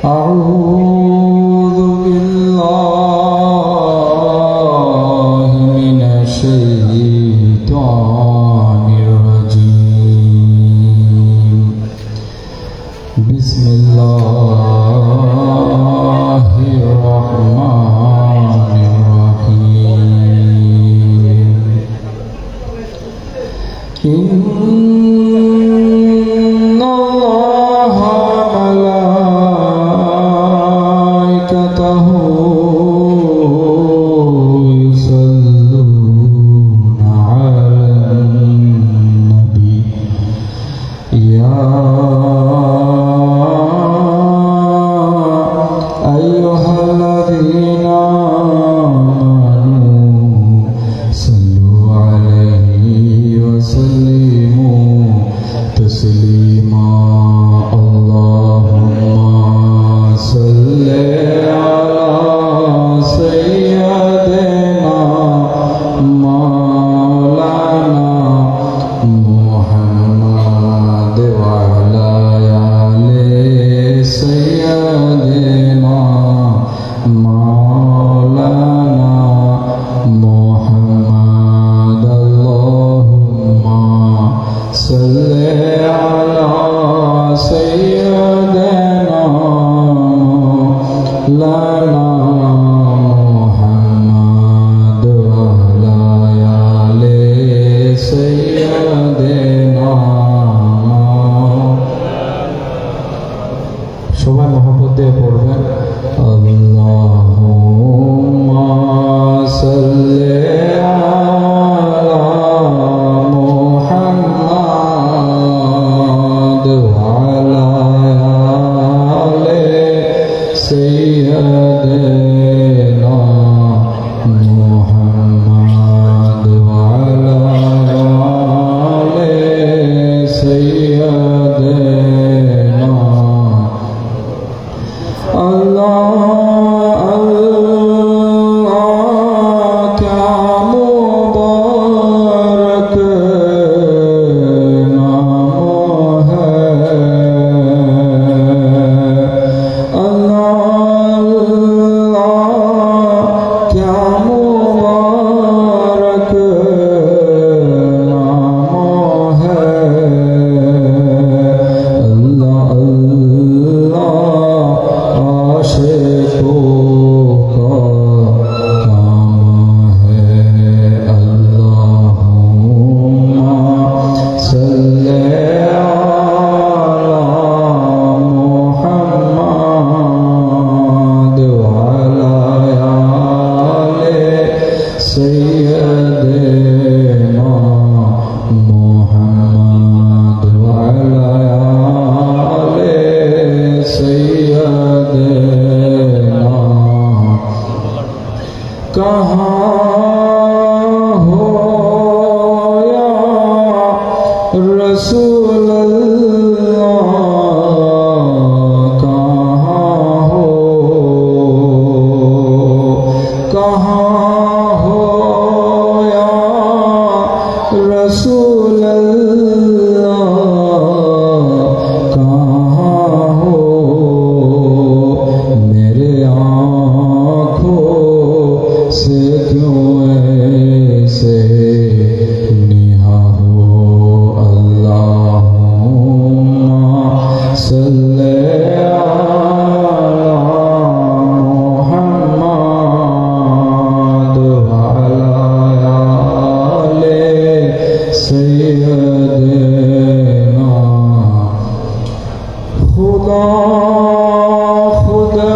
أعوذ بالله من الشيطان الرجيم بسم الله الرحمن الرحيم إن الله وملائكته يصلون على النبي يا أيها الذين آمنوا صلوا عليه وسلموا تسليما اللهم صل على سيدنا مولانا محمد وعلى آل سيدنا مولانا محمد اللهم صل على سيدنا مولانا محمد وعلى آل سيدنا সবাই মহব্বত দিয়ে পড়বেন আল্লাহুম্মা সাল্লি আলা মুহাম্মাদ ওয়া আলা আলি সাইয়্যিদিনা মুহাম্মাদ ওয়া আলা আলি সাইয়্যিদিনা Allah Allah kya mubarak naam hai Allah Allah kya mubarak naam hai Allah Allah आशिकों का काम है अल्लाहुम्मा सल्ले अला मुहम्मद व अला आले सय्यदना मुहम्मद व अला आले सय्यदना कहाँ हो या रसूल अल्लाह कहाँ हो या रसूल अल्लाह कहाँ हो मेरे आँखों से क्यों ऐसे निहा हो अल्लाहुम्मा सल्ले अला मुहम्मद व अला आले सय्यिदना खुदा खुदा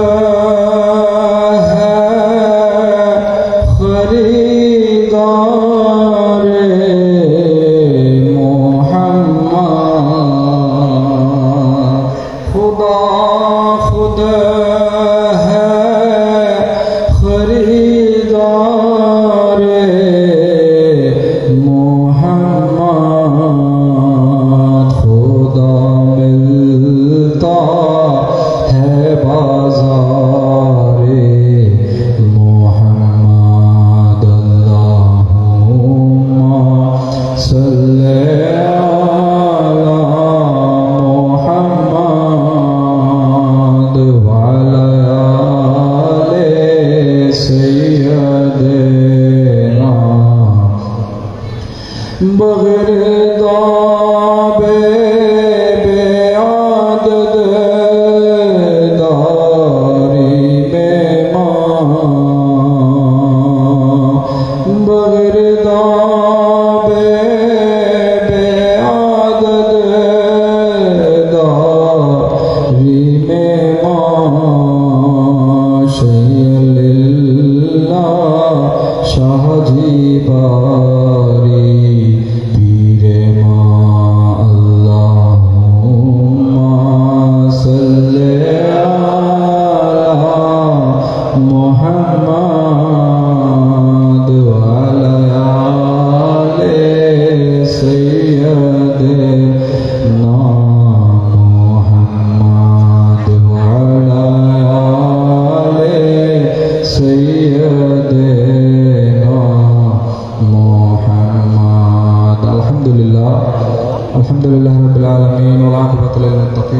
खुदा मिलता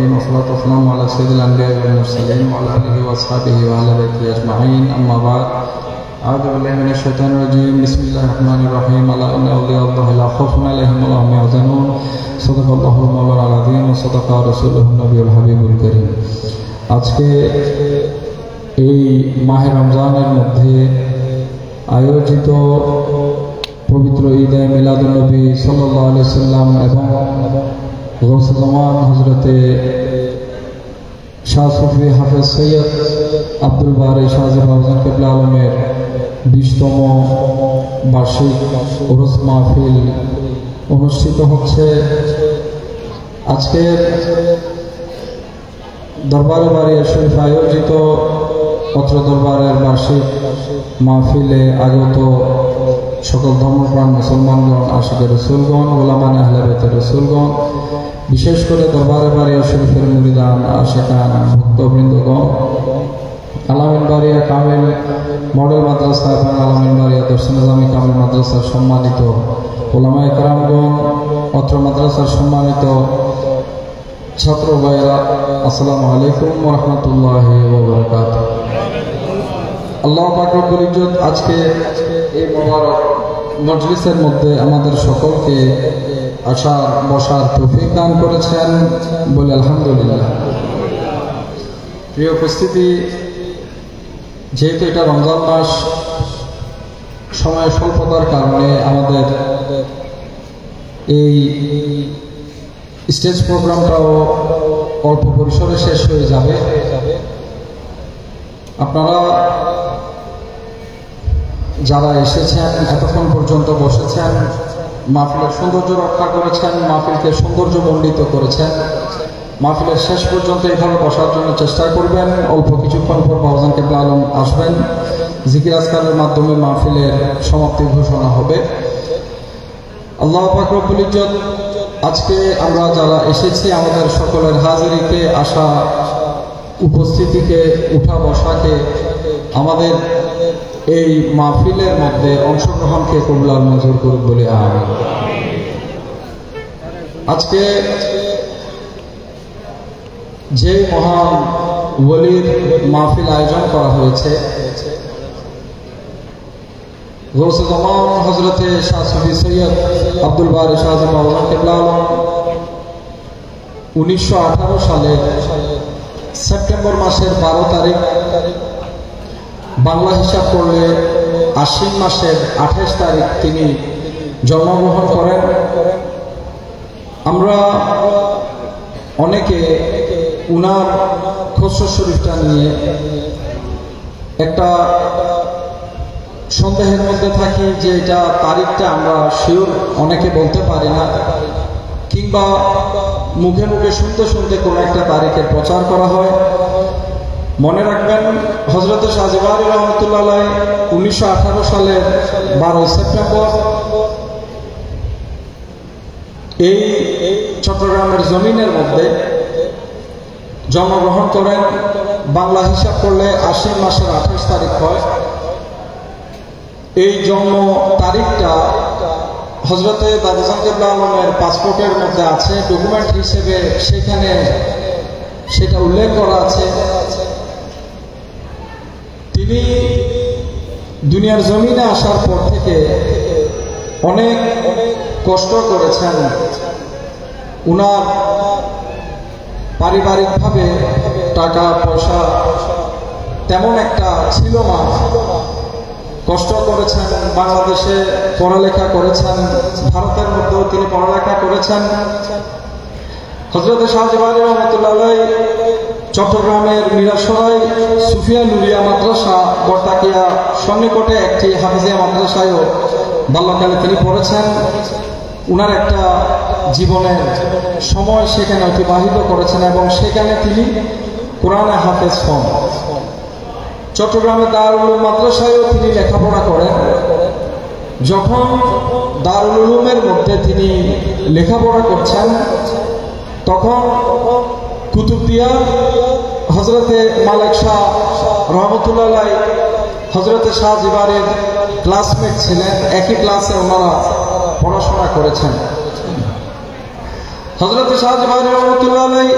الرحيم والصلاة والسلام على سيد الأنبياء والمرسلين وعلى آله وأصحابه وأهل بيته أجمعين أما بعد أعوذ بالله من الشيطان الرجيم بسم الله الرحمن الرحيم ألا إن أولياء الله لا خوف عليهم ولا هم يحزنون صدق الله المولى العظيم وصدق رسوله النبي الحبيب الكريم আজকে এই মাহে রমজানের মধ্যে আয়োজিত পবিত্র ঈদে মিলাদুন নবী সাল্লাল্লাহু আলাইহি সাল্লাম এবং গৌসে জামান হযরতে শাহ সুফি হাফেজ সৈয়দ আব্দুল বারী শাহজাহান বাউজান কিবলা আলমের 20তম বার্ষিক উরুস মাহফিল অনুষ্ঠিত হচ্ছে। আজকের দরবারে বাড়িয়া শরীফ আয়োজিত পত্র দরবারের বার্ষিক মাহফিলে আগত সকল ধর্মপ্রাণ মুসলমানগণ, আশিকে রসুলগণ, ওলামান আহলে বাইতের রসুলগণ, বিশেষ করে দরবারে বাড়িয়া শরীফের মুরিদান আশিকান ভক্তবৃন্দগণ, আলামিন বাড়িয়া কামিল মডেল মাদ্রাসা এবং আলামিন বাড়িয়া দর্শন জামি কামিল মাদ্রাসার সম্মানিত ওলামায়ে কেরামগণ, অত্র মাদ্রাসার সম্মানিত ছাত্র ভাইরা, আসসালামু আলাইকুম ওয়া রাহমাতুল্লাহি ওয়া বারাকাতুহু। আল্লাহ পাক রব্বুল ইজ্জত আজকে এই মোবারক মজলিসের মধ্যে আমাদের সকলকে আসার বসার তৌফিক দান করেছেন, বলে আলহামদুলিল্লাহ। প্রিয় উপস্থিতি, যেহেতু এটা রমজান মাস, সময় স্বল্পতার কারণে আমাদের এই স্টেজ প্রোগ্রামটাও অল্প পরিসরে শেষ হয়ে যাবে। আপনারা যারা এসেছেন, এতক্ষণ পর্যন্ত বসেছেন, মাহফিলের সৌন্দর্য রক্ষা করেছেন, মাহফিলকে সৌন্দর্যমণ্ডিত করেছেন, মাহফিলের শেষ পর্যন্ত এখানে বসার জন্য চেষ্টা করবেন। অল্প কিছুক্ষণ পর বাউজান কিবলা আলম আসবেন, জিকির আজকারের মাধ্যমে মাহফিলের সমাপ্তি ঘোষণা হবে। আল্লাহ পাক রব্বুল ইজ্জত আজকে আমরা যারা এসেছি, আমাদের সকলের হাজিরিকে, আসা উপস্থিতিকে, উঠা বসাকে, আমাদের এই মাহফিলের মধ্যে অংশগ্রহণকে কবুল আর মঞ্জুর করুক বলে আমিন। আজকে যে মহান ওলির মাহফিল আয়োজন করা হয়েছে, গৌসে জামান হযরতে শাহ সুফি সৈয়দ আব্দুল বারী শাহজাহান বাউজান কিবলা আলম 1918 সালের সেপ্টেম্বর মাসের 12 তারিখ, বাংলা হিসাব করলে আশ্বিন মাসের 28 তারিখ তিনি জন্মগ্রহণ করেন। আমরা অনেকে উনার খসরু শরীফটা নিয়ে একটা সন্দেহের মধ্যে থাকি যে এটা তারিখটা আমরা শিওর অনেকে বলতে পারি না, কিংবা মুখে মুখে শুনতে শুনতে কোনো একটা তারিখের প্রচার করা হয়। মনে রাখবেন, হযরতে শাহ জিবারী রহমাতুল্লাহ আলাইহি 1918 সালের 12 সেপ্টেম্বর এই চট্টগ্রামের জমিনের মধ্যে জন্মগ্রহণ করেন। বাংলা হিসাব করলে আশ্বিন মাসের 28 তারিখ হয়। এই জন্ম তারিখটা হযরতে বাউজান কিবলা আলমের পাসপোর্টের মধ্যে আছে, ডকুমেন্ট হিসেবে সেখানে সেটা উল্লেখ করা আছে। তিনি দুনিয়ার জমিনে আসার পর থেকে অনেক কষ্ট করেছেন। উনার পারিবারিকভাবে টাকা পয়সা তেমন একটা ছিল না, কষ্ট করেছেন। বাংলাদেশে পড়ালেখা করেছেন, ভারতের মধ্যেও তিনি পড়ালেখা করেছেন। হযরতে শাহ জিবারী রহমাতুল্লাহ আলাইহি চট্টগ্রামের মিরাসরাই সুফিয়া নুরিয়া মাদ্রাসা বর্তাকিয়া সন্নিকটে একটি হাফিজিয়া মাদ্রাসায়ও বাল্যকালে তিনি পড়েছেন। উনার একটা জীবনের সময় সেখানে অতিবাহিত করেছেন এবং সেখানে তিনি কোরআনে হাফেজ হন। চট্টগ্রামের দারুল উলুম মাদ্রাসায়ও তিনি লেখাপড়া করেন। যখন দারুল উলুমের মধ্যে তিনি লেখাপড়া করছেন, তখন কুতুবদিয়া হযরতে মালিক শাহ রহমতুল্লাহ আলাইহি হযরতে শাহ জিবারীর ক্লাসমেট ছিলেন, একই ক্লাসে ওনারা পড়াশোনা করেছেন। হযরতে শাহ জিবারী রহমতুল্লাহ আলাইহি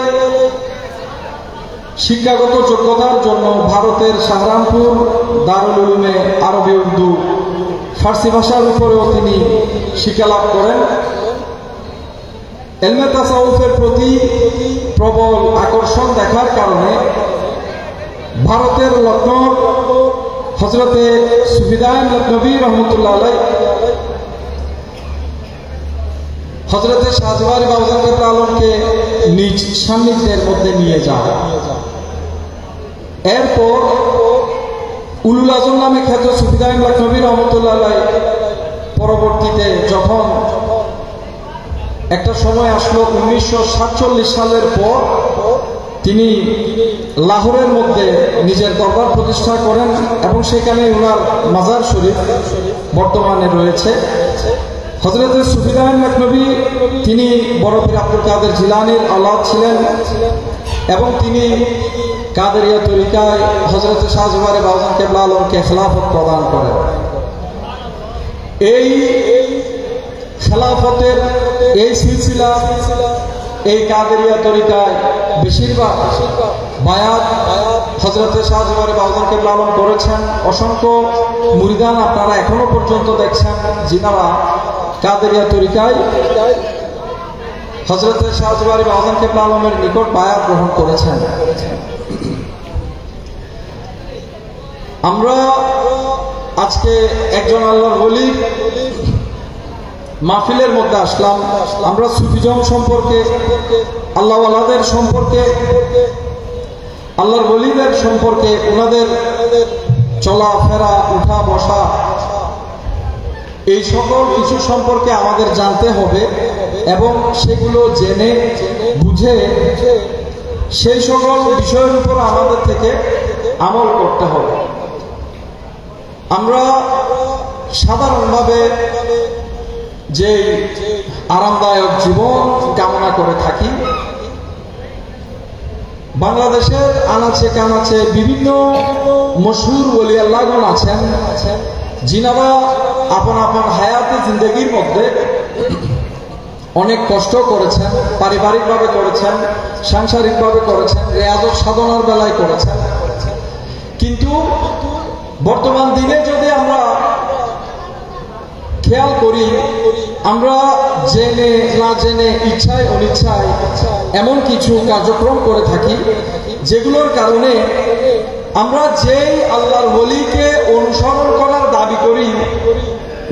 শিক্ষাগত যোগ্যতার জন্য ভারতের সাহারানপুর দারুল উলুমে আরবি উর্দু ফার্সি ভাষার উপরেও তিনি শিক্ষা লাভ করেন। ইলমে তাসাউফের প্রতি প্রবল আকর্ষণ দেখার কারণে ভারতের লখনৌর হযরতে সুফিদান লখনবী রহমতুল্লাহ আলাইহি হযরতে শাহজাহান বাউজান কেবলা আলমকে নিজ সান্নিধ্যের মধ্যে নিয়ে যান। এরপর উলুল আজম নামে খ্যাত সুফিদান লখনবী রহমতুল্লাহ আলাইহি পরবর্তীতে যখন একটা সময় আসলো 1947 সালের পর তিনি লাহোরের মধ্যে নিজের দরবার প্রতিষ্ঠা করেন এবং সেখানে ওনার মাজার শরীফ বর্তমানে রয়েছে। হযরতে সুফিদান লখনবী তিনি বড় পীর আব্দুল কাদের জিলানীর আওলাদ ছিলেন এবং তিনি কাদেরিয়া তরিকায় হযরতে শাহজাহান বাউজান কেবলা আলমকে খেলাফত প্রদান করেন। এই খেলাফতের এই সিলসিলা এই কাদেরিয়া তরিকায় বেশিরভাগ বায়াত হযরতে শাহজাহান বাউজান কেবলা আলম করেছেন। অসংখ্য মুরিদান আপনারা এখনো পর্যন্ত দেখছেন যিনারা কাদেরিয়া তরিকায় হযরতে শাহজাহান বাউজান কেবলা আলমের নিকট বায়াত গ্রহণ করেছেন। আমরা আজকে একজন আল্লাহর ওলি মাহফিলের মধ্যে আসলাম। আমরা সুফিজম সম্পর্কে, আল্লাহওয়ালাদের সম্পর্কে, আল্লাহর ওলিদের সম্পর্কে, ওনাদের চলাফেরা, উঠা বসা, এই সকল কিছু সম্পর্কে আমাদের জানতে হবে এবং সেগুলো জেনে বুঝে সেই সকল বিষয়ের উপর আমাদের থেকে আমল করতে হবে। আমরা সাধারণভাবে যে আরামদায়ক জীবন কামনা করে থাকি, বাংলাদেশের আনাচে কানাচে বিভিন্ন মশহুর ওলি আল্লাহগণ আছেন যিনারা আপন আপন হায়াতে জিন্দেগির মধ্যে অনেক কষ্ট করেছেন, পারিবারিকভাবে করেছেন, সাংসারিকভাবে করেছেন, রিয়াজত সাধনার বেলায় করেছেন। কিন্তু বর্তমান দিনে যদি আমরা খেয়াল করি, আমরা জেনে না জেনে, ইচ্ছায় অনিচ্ছায় এমন কিছু কার্যক্রম করে থাকি যেগুলোর কারণে আমরা যেই আল্লাহর ওলিকে অনুসরণ করার দাবি করি,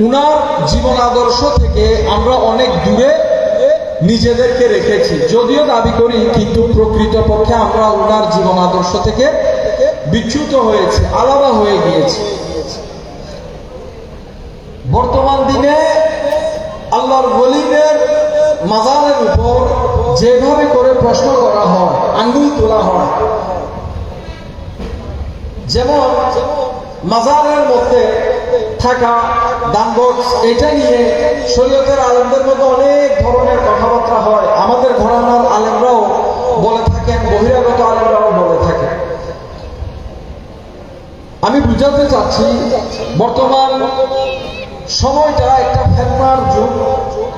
উনার জীবন আদর্শ থেকে আমরা অনেক দূরে নিজেদেরকে রেখেছি। যদিও দাবি করি কিন্তু প্রকৃতপক্ষে আমরা উনার জীবন আদর্শ থেকে বিচ্যুত হয়েছে, আলাদা হয়ে গিয়েছে। বর্তমান দিনে আল্লাহর ওলিদের মাজারের উপর যেভাবে করে প্রশ্ন করা হয়, আঙ্গুল তোলা হয়, যেমন মাজারের মধ্যে থাকা দানবক্স, এটা নিয়ে শরীয়তের আলেমদের মধ্যে অনেক ধরনের কথাবার্তা হয়। আমাদের ঘরানার আলেমরাও বলে থাকেন, বহিরাগত আলেমরাও বলে থাকেন। আমি বুঝাতে চাচ্ছি বর্তমান সময়টা একটা ফেতনার যুগ।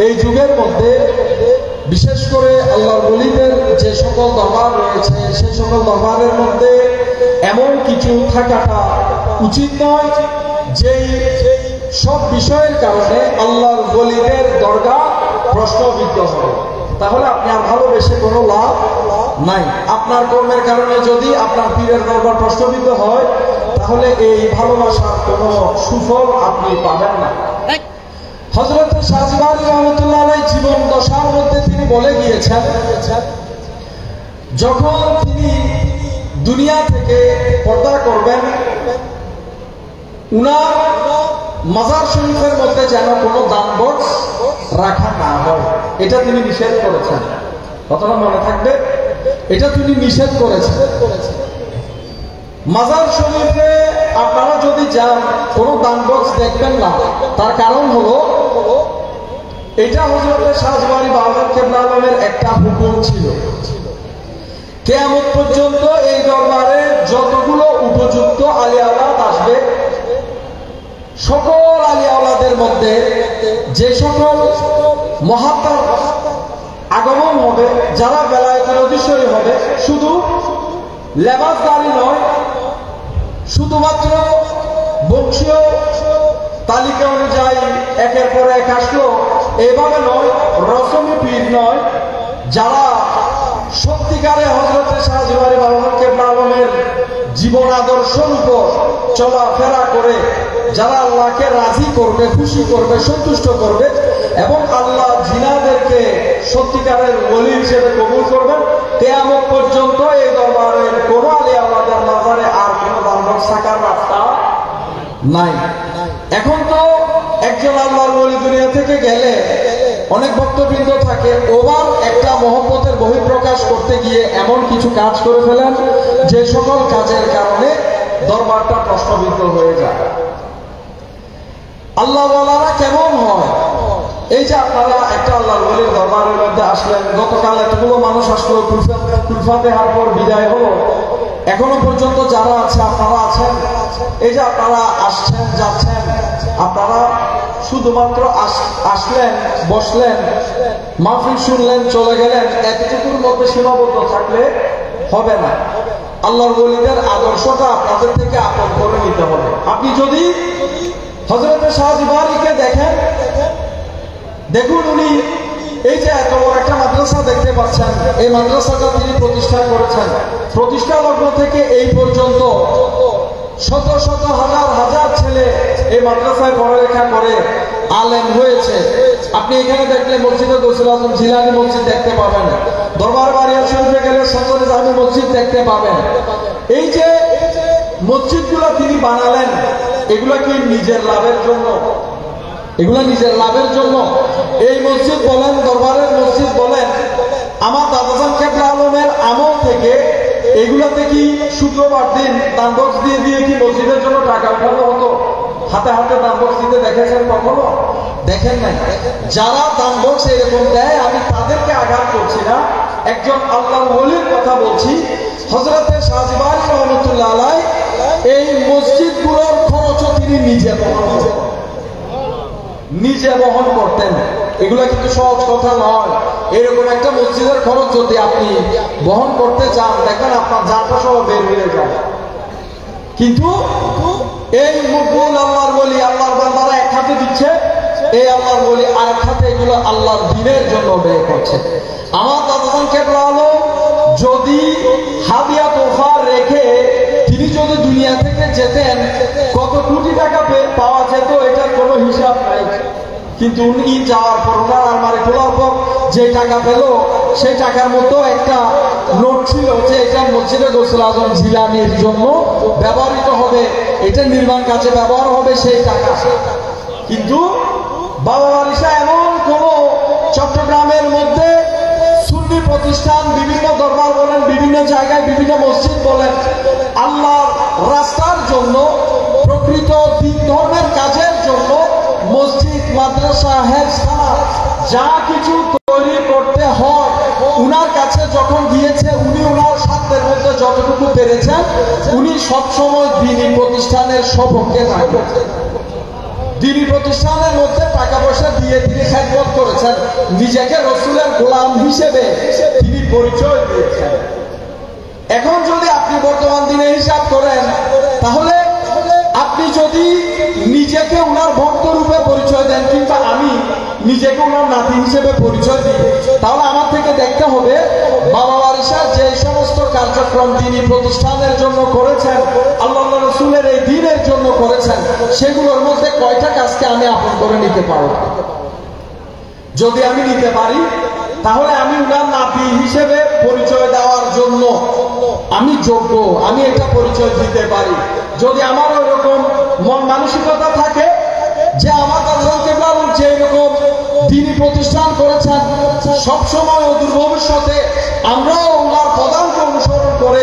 এই যুগের মধ্যে বিশেষ করে আল্লাহর ওলিদের যে সকল দরবার রয়েছে, সেই সকল দরবারের মধ্যে এমন কিছু থাকাটা উচিত নয় যেই সব বিষয়ের কারণে আল্লাহর ওলিদের দরগা প্রশ্নবিদ্ধ হবে। তাহলে আপনি আর ভালোবেসে কোনো লাভ নাই। আপনার কর্মের কারণে যদি আপনার পীরের দরবার প্রশ্নবিদ্ধ হয়, তাহলে এই ভালোবাসার কোনো সুফল আপনি পাবেন না। হযরত শাহজাহান রহমতুল্লাহ আলাইহি জীবন দশার মধ্যে তিনি বলে গিয়েছেন, যখন তিনি দুনিয়া থেকে পর্দা করবেন, উনার মাজার শরীফের মধ্যে যেন কোনো দান বক্স রাখা না হয়, এটা তিনি নিষেধ করেছেন। কথাটা মনে থাকবে, এটা তিনি নিষেধ করেছেন। মাজার শরীফে আপনারা যদি যান, কোনো দান বক্স দেখবেন না। তার কারণ হলো এটা হযরত শাহজাহান বাউজান কেবলা আলমের একটা হুকুম ছিল। কিয়ামত পর্যন্ত এই দরবারে যতগুলো উপযুক্ত আলী আওলাদ আসবে, সকল আলী আওলাদের মধ্যে যে সকল মহাত্মার আগমন হবে, যারা বেলায়েতের অধিকারী হবে, শুধু লেবাসদারি নয়, শুধুমাত্র বংশীয় তালিকা অনুযায়ী একের পর এক আসলো এভাবে নয়, রসমি পীর নয়, যারা সত্যিকারে হযরত শাহজিওয়ারি বাবা কেবলা আলমের জীবন আদর্শের উপর চলাফেরা করে যারা আল্লাহকে রাজি করবে, খুশি করবে, সন্তুষ্ট করবে এবং আল্লাহ জিনাদেরকে সত্যিকারের ওলি হিসেবে কবুল করবেন, কিয়ামত পর্যন্ত এই দরবারের কোন আলিয়া আল্লাহর মাজারে আর কোন দানবক্স থাকার রাস্তা নাই। এখন তো একজন আল্লাহর ওলি দুনিয়া থেকে গেলে অনেক ভক্তবৃন্দ থাকে, ওবার একটা মহব্বতের বহিঃপ্রকাশ করতে গিয়ে এমন কিছু কাজ করে ফেলেন যে সকল কাজের কারণে দরবারটা প্রশ্নবিদ্ধ হয়ে যায়। আল্লাহ ওয়ালারা কেমন হয়? এই যে আপনারা একটা আল্লাহর ওলির দরবারের মধ্যে আসলেন, গতকাল এতগুলো মানুষ আসলো, কুলফাতেহার পর বিদায় হলো, এখনো পর্যন্ত যারা আছে আপনারা আছেন, এই যে আপনারা আসছেন যাচ্ছেন, আপনারা শুধুমাত্র আসলেন, বসলেন, মাহফিল শুনলেন, চলে গেলেন, এতটুকুর মধ্যে সীমাবদ্ধ থাকলে হবে না। আল্লাহর ওলিদের আদর্শটা আপনাদের থেকে আপন করে নিতে হবে। আপনি যদি হযরত শাহজিওয়ারিকে দেখেন, দেখুন উনি এই যে এত বড় একটা মাদ্রাসা দেখতে পাচ্ছেন, এই মাদ্রাসাটা তিনি প্রতিষ্ঠা করেছেন। প্রতিষ্ঠা লগ্ন থেকে এই পর্যন্ত শত শত হাজার হাজার ছেলে এই মাদ্রাসায় পড়ালেখা করে আলেম হয়েছে। আপনি এখানে দেখলে মসজিদে গৌসুল আজম জিলানী মসজিদ দেখতে পাবেন, দরবার বাড়িয়া শরীফে গেলে সরকারি জামি মসজিদ দেখতে পাবেন। এই যে মসজিদগুলো তিনি বানালেন, এগুলো কি নিজের লাভের জন্য? এগুলো নিজের লাভের জন্য? এই মসজিদ বলেন, দরবারের মসজিদ বলেন, আমার দাদাজান কেবলা আলমের আমল থেকে এগুলোতে কি শুক্রবার দিন দানবক্স দিয়ে দিয়ে কি মসজিদের জন্য টাকা উঠানো হতো? হাতে হাতে দানবক্স দিতে দেখেছেন কখনো? দেখেন নাই। যারা দানবক্স এরকম দেয়, আমি তাদেরকে আঘাত করছি না, একজন আল্লাহর ওলির কথা বলছি। হযরত শাহজিওয়ারি রহমাতুল্লাহ আলাইহি এই মসজিদগুলোর খরচও তিনি নিজে বহন করতেন। এগুলা কিন্তু সহজ কথা নয়। এরকম একটা মসজিদের খরচ যদি আপনি বহন করতে চান, দেখেন আপনার যাত্রা সহ বের হয়ে যায়। কিন্তু এই মকবুল আল্লাহর ওলি, আল্লাহর বান্দারা এক হাতে দিচ্ছে, এই আল্লাহর ওলি আর এক হাতে এগুলো আল্লাহর দ্বীনের জন্য ব্যয় করছে। আমার দাদাজান কেবলা আলম যদি হাদিয়া তোফা রেখে তিনি যদি দুনিয়া থেকে যেতেন, কত কোটি টাকা পাওয়া যেত এটার কোনো হিসাব নাই। কিন্তু উনি যাওয়ার পর, ওনার আলমারি খোলার পর যে টাকা পেল, সেই টাকার মতো একটা নোট ছিল যে এটা মসজিদে গৌসুল আজম জিলানীর জন্য ব্যবহৃত হবে, এটা নির্মাণ কাজে ব্যবহার হবে সেই টাকা। কিন্তু বাবা বারিশা এমন কোন চট্টগ্রামের মধ্যে সুন্নি প্রতিষ্ঠান, বিভিন্ন দরবার বলেন, বিভিন্ন জায়গায় বিভিন্ন মসজিদ বলেন, আল্লাহর রাস্তার জন্য, প্রকৃত দিন ধর্মের কাজের জন্য মসজিদ, মাদ্রাসা, হেফজখানা যা কিছু তৈরি করতে হয়, উনার কাছে যখন গিয়েছে, উনি উনার সাধ্যের মধ্যে যতটুকু পেরেছেন, উনি সবসময় দ্বীনি প্রতিষ্ঠানের সপক্ষে থাকেন। দ্বীনি প্রতিষ্ঠানের মধ্যে টাকা পয়সা দিয়ে তিনি খেদমত করেছেন, নিজেকে রসুলের গোলাম হিসেবে তিনি পরিচয় দিয়েছেন। এখন যদি আপনি বর্তমান দিনে হিসাব করেন, তাহলে আপনি যদি নিজেকে উনার ভক্ত রূপে পরিচয় দেন, কিংবা আমি নিজেকে উনার নাতি হিসেবে পরিচয় দিই, তাহলে আমার থেকে দেখতে হবে বাবা বারিশা যে সমস্ত কার্যক্রম দ্বীনি প্রতিষ্ঠানের জন্য করেছেন, আল্লাহ রসুলের এই দ্বীনের জন্য করেছেন, সেগুলোর মধ্যে কয়টা কাজকে আমি আপন করে নিতে পারব? যদি আমি নিতে পারি, তাহলে আমি উনার নাতি হিসেবে পরিচয় দেওয়ার জন্য আমি যোগ্য, আমি এটা পরিচয় দিতে পারি। যদি আমার ওইরকম মন মানসিকতা থাকে যে আমার দাদাজান কেবলা আলম যে এরকম দ্বীনি প্রতিষ্ঠান করেছেন, সবসময় অদূর ভবিষ্যতে আমরাও ওনার পদাঙ্ক অনুসরণ করে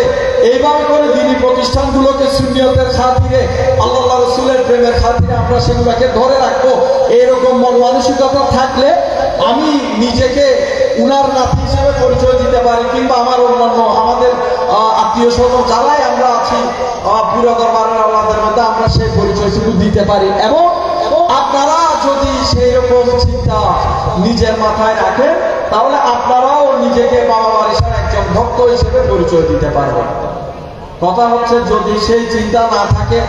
এইভাবে করে দ্বীনি প্রতিষ্ঠানগুলোকে সুন্নিয়তের খাতিরে, আল্লাহ রসুলের প্রেমের খাতিরে আমরা সেগুলোকে ধরে রাখবো, এরকম মন মানসিকতা থাকলে আমি নিজেকে উনার নাতি হিসেবে পরিচয় দিতে পারি, কিংবা আমার অন্যান্য আমাদের আত্মীয় স্বজন যারাই আমরা আছি পুরো দরবারের আল্লাহদের মধ্যে আমরা সেই পরিচয়টুকু দিতে পারি। এবং আপনারা যদি সেই রকম চিন্তা নিজের মাথায় রাখেন, তাহলে আপনারাও নিজেকে বাবা বারিশার একজন ভক্ত হিসেবে পরিচয় দিতে পারবেন। কথা হচ্ছে যদি সেই চিন্তা না থাকে,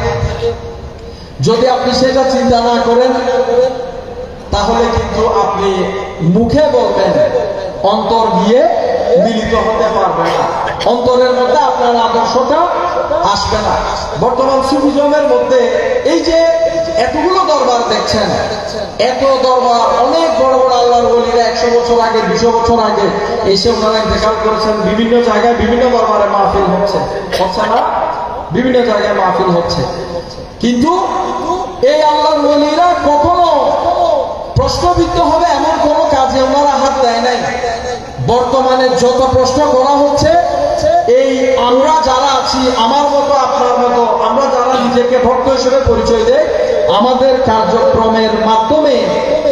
যদি আপনি সেটা চিন্তা না করেন, তাহলে কিন্তু আপনি মুখে বলবেন, অন্তর গিয়ে মিলিত হতে পারবে না, অন্তরের মধ্যে আপনার আদর্শটা আসবে না। বর্তমান সুফিজমের মধ্যে এই যে এতগুলো দরবার দেখছেন, এত দরবার, অনেক বড় বড় আল্লাহর ওলিরা 100 বছর আগে 200 বছর আগে এসে ওনারা ইন্তেকাল করেছেন। বিভিন্ন জায়গায় বিভিন্ন দরবারে মাহফিল হচ্ছে না, বিভিন্ন জায়গায় মাহফিল হচ্ছে, কিন্তু এই আল্লাহর ওলিরা কখনো প্রশ্নবিদ্ধ হবে এমন কোন কাজে ওনারা হাত দেয় নাই। বর্তমানে যত প্রশ্ন করা হচ্ছে, এই আমরা যারা আছি, আমার মতো আপনার মতো, আমরা যারা নিজেকে ভক্ত হিসেবে পরিচয় দেয়, আমাদের কার্যক্রমের মাধ্যমে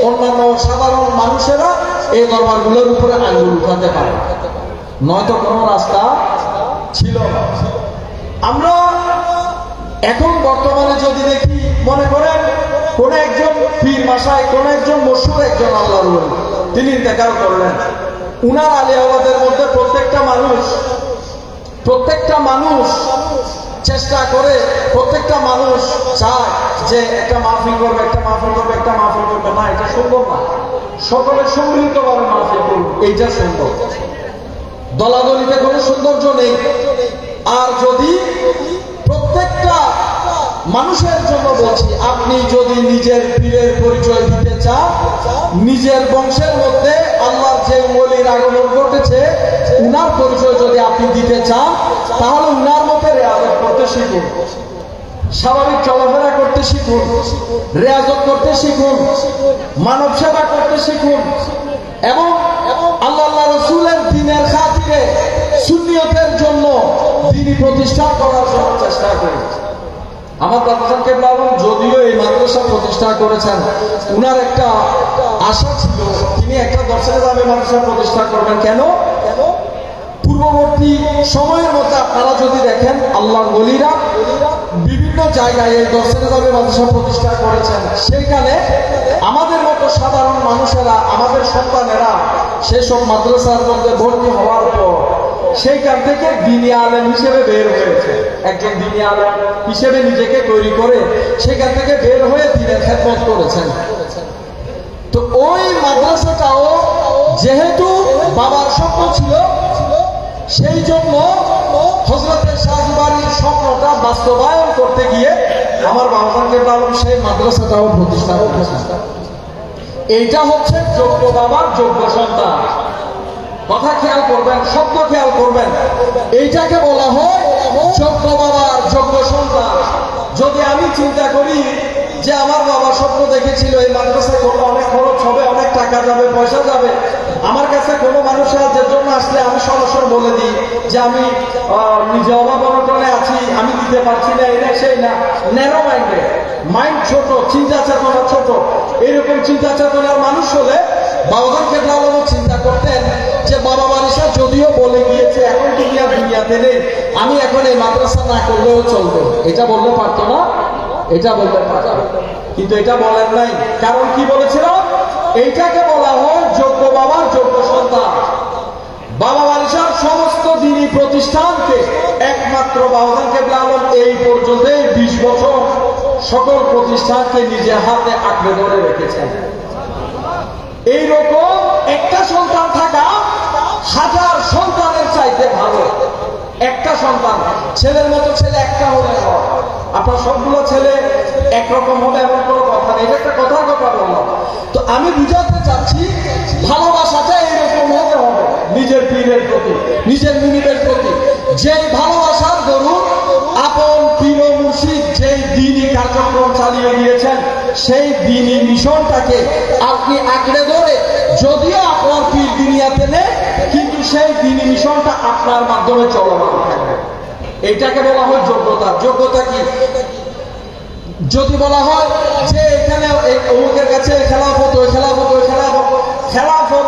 অন্যান্য সাধারণ মানুষেরা এই দরবারগুলোর উপরে আঙুল উঠাতে পারে, নয়তো কোনো রাস্তা ছিল না। আমরা এখন বর্তমানে যদি দেখি, মনে করেন কোন একজন পীর মাসায়, কোন একজন মশহুর একজন আল্লাহর ওলি, তিনি ইন্তেকাল করলেন, উনার আলী আওলাদের মধ্যে প্রত্যেকটা মানুষ চেষ্টা করে, প্রত্যেকটা মানুষ চায় যে একটা মাহফিল করবে, একটা মাহফিল করবে, একটা মাহফিল করবে। না, এটা সম্ভব না। সকলে সম্মিলিতভাবে মাহফিল করবে, এইটা সম্ভব। দলাদলিতে কোনো সৌন্দর্য নেই। আর যদি প্রত্যেকটা মানুষের জন্য বলছি, আপনি যদি নিজের পীরের পরিচয় দিতে চান, নিজের বংশের মধ্যে আল্লাহর যে ওলির আগমন ঘটেছে উনার পরিচয় যদি আপনি দিতে চান, তাহলে উনার মতে রেয়াজত করতে শিখুন, স্বাভাবিক চলাফেরা করতে শিখুন, রেয়াজত করতে শিখুন, মানব সেবা করতে শিখুন, এবং আল্লাহ রাসূলের দ্বীনের খাতিরে সুন্নিয়তের জন্য দ্বীনি প্রতিষ্ঠা করার জন্য চেষ্টা করুন। আমার দাদা কেবলা আলম যদিও এই মাদ্রাসা প্রতিষ্ঠা করেছেন, উনার একটা আশা ছিল তিনি একটা দর্শনে যাবে মাদ্রাসা প্রতিষ্ঠা করবেন। কেন? পূর্ববর্তী সময়ের মধ্যে আপনারা যদি দেখেন, আল্লাহর ওলিরা বিভিন্ন জায়গায় এই দর্শনে যাবে মাদ্রাসা প্রতিষ্ঠা করেছেন। সেইখানে আমাদের মতো সাধারণ মানুষেরা, আমাদের সন্তানেরা সেসব মাদ্রাসার মধ্যে ভর্তি হওয়ার পর সেইখান থেকে দ্বীনি আলেম হিসেবে বের হয়েছে, একজন দ্বীনি আলেম হিসেবে নিজেকে তৈরি করে সেখান থেকে বের হয়ে দ্বীনের খেদমত করেছেন। তো ওই মাদ্রাসাটাও যেহেতু বাবার স্বপ্ন ছিল, সেই জন্য হযরতের শাহজিবাড়ির স্বপ্নটা বাস্তবায়ন করতে গিয়ে আমার বাবাকে বললাম সেই মাদ্রাসাটাও প্রতিষ্ঠা করেছেন। এইটা হচ্ছে যোগ্য বাবার যোগ্য সন্তান। কথা খেয়াল করবেন, শব্দ খেয়াল করবেন, এইটাকে বলা হয় যোগ্য বাবার যোগ্য সন্তান। যদি আমি চিন্তা করি যে আমার বাবা স্বপ্ন দেখেছিল এই মাদ্রাসা করলে অনেক খরচ হবে, অনেক টাকা যাবে, পয়সা যাবে, আমার কাছে কোনো মানুষ সাহায্যের জন্য আসলে আমি সরাসরি বলে দিই যে আমি নিজে অভাব অনটনে আছি, আমি দিতে পারছি না, এটা সেই না। ন্যারো মাইন্ডে, মাইন্ড ছোট, চিন্তা চেতনা ছোট, এরকম চিন্তা চেতনার মানুষ হলে বাবাজান কেবলা আলমও চিন্তা করতেন যে বাবা মারিসা যদিও বলে গিয়েছে এখন দুনিয়াতে নেই, আমি এখন এই মাদ্রাসা না করলেও চলবে, এটা বলতে পারতো না? এটা বলতে পারত, কিন্তু এটা বলেন নাই। কারণ কি বলেছিল? এইটাকে বলা হয় যোগ্য বাবার যোগ্য সন্তান। বাবা মারিসার সমস্ত দ্বীনি প্রতিষ্ঠানকে একমাত্র বাবাজান কেবলা আলম এই পর্যন্ত 20 বছর সকল প্রতিষ্ঠানকে নিজের হাতে আঁকড়ে ধরে রেখেছেন। এইরকম একটা সন্তান থাকা হাজার সন্তানের চাইতে ভালো। একটা সন্তান, ছেলের মতো ছেলে একটা হলে হয়, আপনার সবগুলো ছেলে একরকম হবে এমন কোনো কথা নেই, এটা একটা কথার কথা বললাম। তো আমি বুঝাতে চাচ্ছি ভালোবাসাটা এইরকম হতে হবে নিজের পীরের প্রতি, নিজের মুনিবের প্রতি। যেই ভালোবাসার দরুন আপন পীর মুর্শিদ যেই দ্বীনি কার্যক্রম চালিয়ে গিয়েছেন, সেই দ্বীনি মিশনটাকে আপনি আঁকড়ে ধরে, যদিও আপনার পীর দুনিয়াতে নেই, কিন্তু সেই দ্বীনি মিশনটা আপনার মাধ্যমে চলমান থাকবে। এইটাকে বলা হয় যোগ্যতা। যোগ্যতা কি? যদি বলা হয় যে এখানে অমুকের কাছে খেলাফত, ওই খেলাফত, ওই খেলাফত, খেলাফত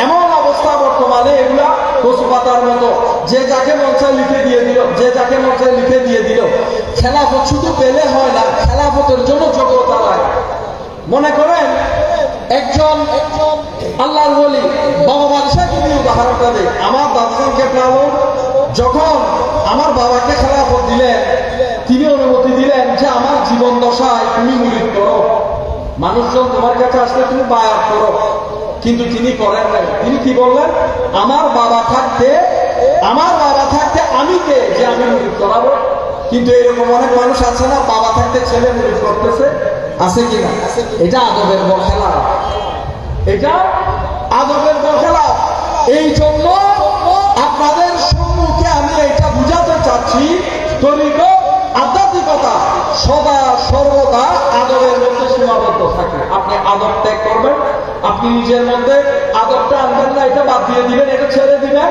এমন অবস্থা বর্তমানে এগুলা কচু পাতার মতো, যে যাকে মঞ্চে লিখে দিয়ে দিল, যে যাকে মঞ্চে লিখে দিয়ে দিল। খেলাফত শুধু পেলে হয় না, খেলাফতের জন্য যোগ্যতা লাগে। মনে করেন একজন আল্লাহর ওলি, বাবা বাদশাহ যদি উদাহরণটা দেয়, আমার দাদাকে যখন আমার বাবাকে খেলাফত দিলেন, তিনি অনুমতি দিলেন যে আমার জীবন দশায় তুমি মুরিদ করো, মানুষজন তোমার কাছে আসলে তুমি বায়াত করো। কিন্তু তিনি করেন নাই। তিনি কি বললেন? আমার বাবা থাকতে আমি কে যে আমি মুরিদ করাবো? কিন্তু এরকম অনেক মানুষ আছে না, বাবা থাকতে ছেলে মুরিদ করতেছে, আছে কিনা? এটা আদবের বরখেলাপ, এটা আদবের বরখেলাপ। এই জন্য আপনাদের সম্মুখে আমি এটা বুঝাতে চাচ্ছি, তরিকত আধ্যাত্মিকতা সদা সর্বদা আদবের মধ্যে সীমাবদ্ধ থাকে। আপনি আদব ত্যাগ করবেন, আপনি নিজের মধ্যে আদবটা আনবেন না, এটা বাদ দিয়ে দিবেন, এটা ছেড়ে দিবেন,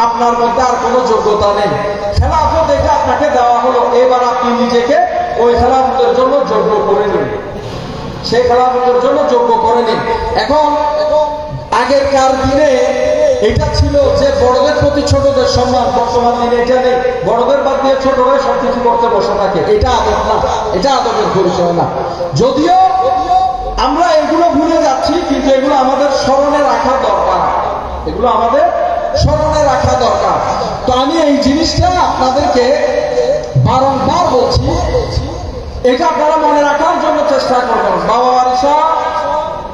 আপনার মধ্যে আর কোনো যোগ্যতা নেই। খেলাফত এটা আপনাকে দেওয়া হলো, এবার আপনি নিজেকে ওই খেলাফতের জন্য যোগ্য করে নিন, সেই খেলাফতের জন্য যোগ্য করে নিন। এখন আগেরকার দিনে এটা ছিল যে বড়দের প্রতি ছোটদের সম্মান, বর্তমান দিনে এটা নেই। বড়দের বাদ দিয়ে ছোটরা সবকিছু করতে বসে থাকে, এটা আদব না, এটা আদবের পরিচয় না। যদিও আমরা এগুলো ভুলে যাচ্ছি, কিন্তু এগুলো আমাদের স্মরণে রাখা দরকার, এগুলো আমাদের স্মরণে রাখা দরকার। তো আমি এই জিনিসটা আপনাদেরকে বারংবার বলছি, এটা আপনারা মনে রাখার জন্য চেষ্টা করবেন। বাবা ওয়ারিশ শাহ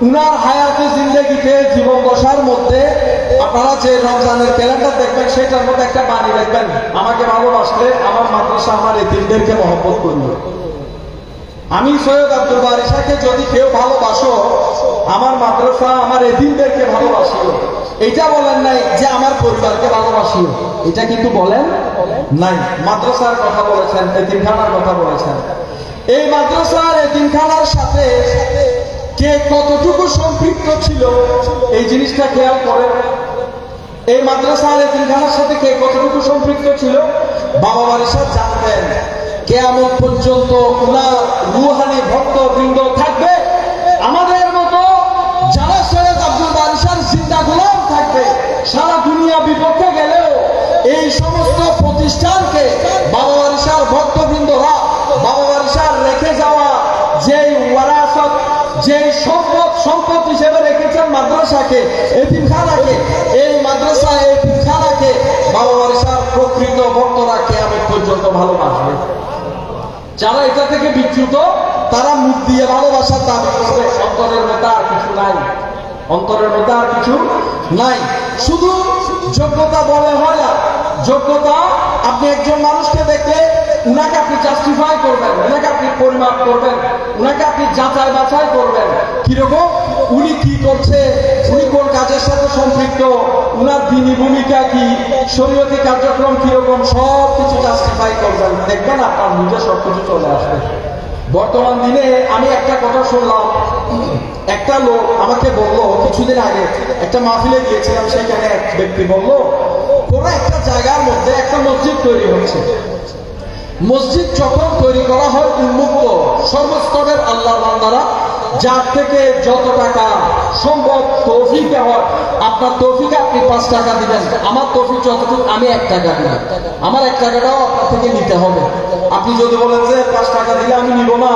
উনার হায়াতে জিন্দেগিতে জীবন দশার মধ্যে আপনারা যে রমজানের ক্যালেন্ডার দেখবেন, সেটার মধ্যে একটা বাণী দেখবেন, আমাকে ভালোবাসলে আমার মাদ্রাসা আমার এতিমদেরকে মহব্বত করবে। আমি সৈয়দ আব্দুল বারী শাহকে যদি কেউ ভালোবাসো, আমার মাদ্রাসা আমার এতিমদেরকে ভালোবাসিও। এটা বলেন নাই যে আমার পরিবারকে ভালোবাসিও, এটা কিন্তু বলেন নাই। মাদ্রাসার কথা বলেছেন, এতিমখানার কথা বলেছেন। এই মাদ্রাসার এতিমখানার সাথে কে কতটুকু সম্পৃক্ত ছিল এই জিনিসটা খেয়াল করেন। এই মাদ্রাসার এতিমখানার সাথে কে কতটুকু সম্পৃক্ত ছিল বাবা ওয়ারিশ শাহ জানতেন। কিয়ামত পর্যন্ত উনার রুহানি ভক্তবৃন্দ থাকবে, আমাদের মতো যারা সৈয়দ আব্দুল বারী শাহর জিন্দা গোলাম থাকবে। সারা দুনিয়া বিপক্ষে গেলেও এই সমস্ত প্রতিষ্ঠানকে বাবা ওয়ারিশ শাহর ভক্তবৃন্দরা বাবা ওয়ারিশ শাহর রেখে যাওয়া যেই ওয়ারাসত, যেই সম্পদ হিসেবে রেখেছেন মাদ্রাসাকে, এতিমখানাকে, এই মাদ্রাসা এতিমখানাকে বাবা ওয়ারিশ শাহর প্রকৃত ভক্তরা কিয়ামত পর্যন্ত ভালোবাসবে। যারা এটা থেকে বিচ্যুত, তারা মুখ দিয়ে ভালোবাসার দাবি করবে, অন্তরের মধ্যে আর কিছু নাই, অন্তরের মধ্যে আর কিছু নাই। শুধু যোগ্যতা বলে হয় না। যোগ্যতা, আপনি একজন মানুষকে দেখলে উনাকে আপনি জাস্টিফাই করবেন, উনাকে আপনি পরিমাপ করবেন, উনাকে আপনি যাচাই বাছাই করবেন, কিরকম উনি কি করছে, উনি কোন কাজের সাথে সম্পৃক্ত, উনার দ্বীনি ভূমিকা কি, শরীয়তি কার্যক্রম কিরকম, সব কিছু জাস্টিফাই করবেন। দেখবেন আপনার নিজে সবকিছু চলে আসবে। বর্তমান দিনে আমি একটা কথা শুনলাম, একটা লোক আমাকে বললো, কিছুদিন আগে একটা মাহফিলে গিয়েছিলাম, সেখানে এক ব্যক্তি বলল, কোন একটা জায়গার মধ্যে একটা মসজিদ তৈরি হচ্ছে। মসজিদ যখন তৈরি করা হয় উন্মুক্ত, সর্বস্তরের আল্লাহর বান্দারা যার থেকে যত টাকা সম্ভব তৌফিকে হয়, আপনার তৌফিকে আপনি 5 টাকা দিবেন, আমার তৌফিক যতটুকু আমি 1 টাকা দিলাম, আমার 1 টাকাটাও আপনার থেকে নিতে হবে। আপনি যদি বলেন যে 5 টাকা দিলে আমি নিব না,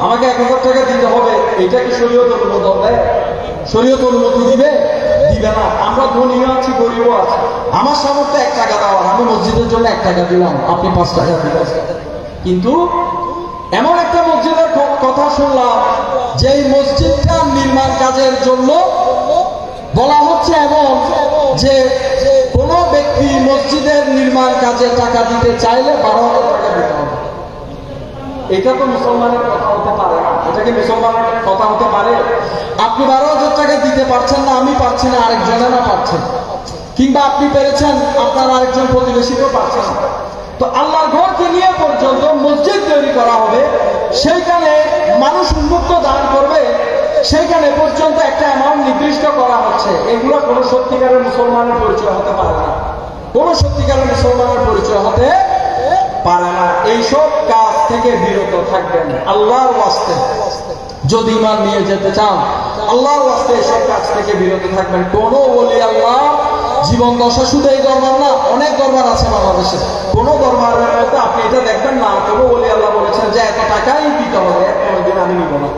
আমাকে 1000 টাকা দিতে হবে, এটা কি শরীয়ত অনুমোদন দেয়? শরীয়ত অনুমতি দিবে? দিবে না। আমরা ধনীও আছি, গরিবও আছি। আমার সামর্থ্যে 1 টাকা দেওয়ার, আমি মসজিদের জন্য 1 টাকা দিলাম, আপনি 5 টাকা দিলেন। কিন্তু এমন একটা মসজিদের কথা শুনলাম, যে মসজিদটা নির্মাণ কাজের জন্য বলা হচ্ছে এমন যে কোন ব্যক্তি মসজিদের নির্মাণ কাজে টাকা দিতে চাইলে 12,000 টাকা দিতে হবে। এটা তো মুসলমানের কথা হতে পারে না। এটা কি মুসলমানের কথা হতে পারে? আপনি 12,000 টাকা দিতে পারছেন না, আমি পারছি না, আরেকজনেরা পারছেন, কিংবা আপনি পেরেছেন, আপনার আরেকজন প্রতিবেশীকেও পারছেন না। তো আল্লাহর ঘরকে নিয়ে পর্যন্ত মসজিদ তৈরি করা হবে, সেইখানে মানুষ উন্মুক্ত দান করবে, সেইখানে পর্যন্ত একটা অ্যামাউন্ট নির্দিষ্ট করা হচ্ছে। এগুলো কোনো সত্যিকারের মুসলমানের পরিচয় হতে পারে না, কোনো সত্যিকারের মুসলমানের পরিচয় হতে পারে না। এইসব কাজ থেকে বিরত থাকবেন আল্লাহর ওয়াস্তে। যদি ঈমান নিয়ে যেতে চান, আল্লাহর ওয়াস্তে এইসব কাজ থেকে বিরত থাকবেন। কোন ওলি আল্লাহ জীবন দশা শুধু এই দরবার না, অনেক দরবার আছে বাংলাদেশে, কোন দরবারের মধ্যে আপনি এটা দেখবেন না কোন ওলি আল্লাহ বলেছেন যে এত টাকাই দিতে হবে, কোনোদিন আমি নিব না।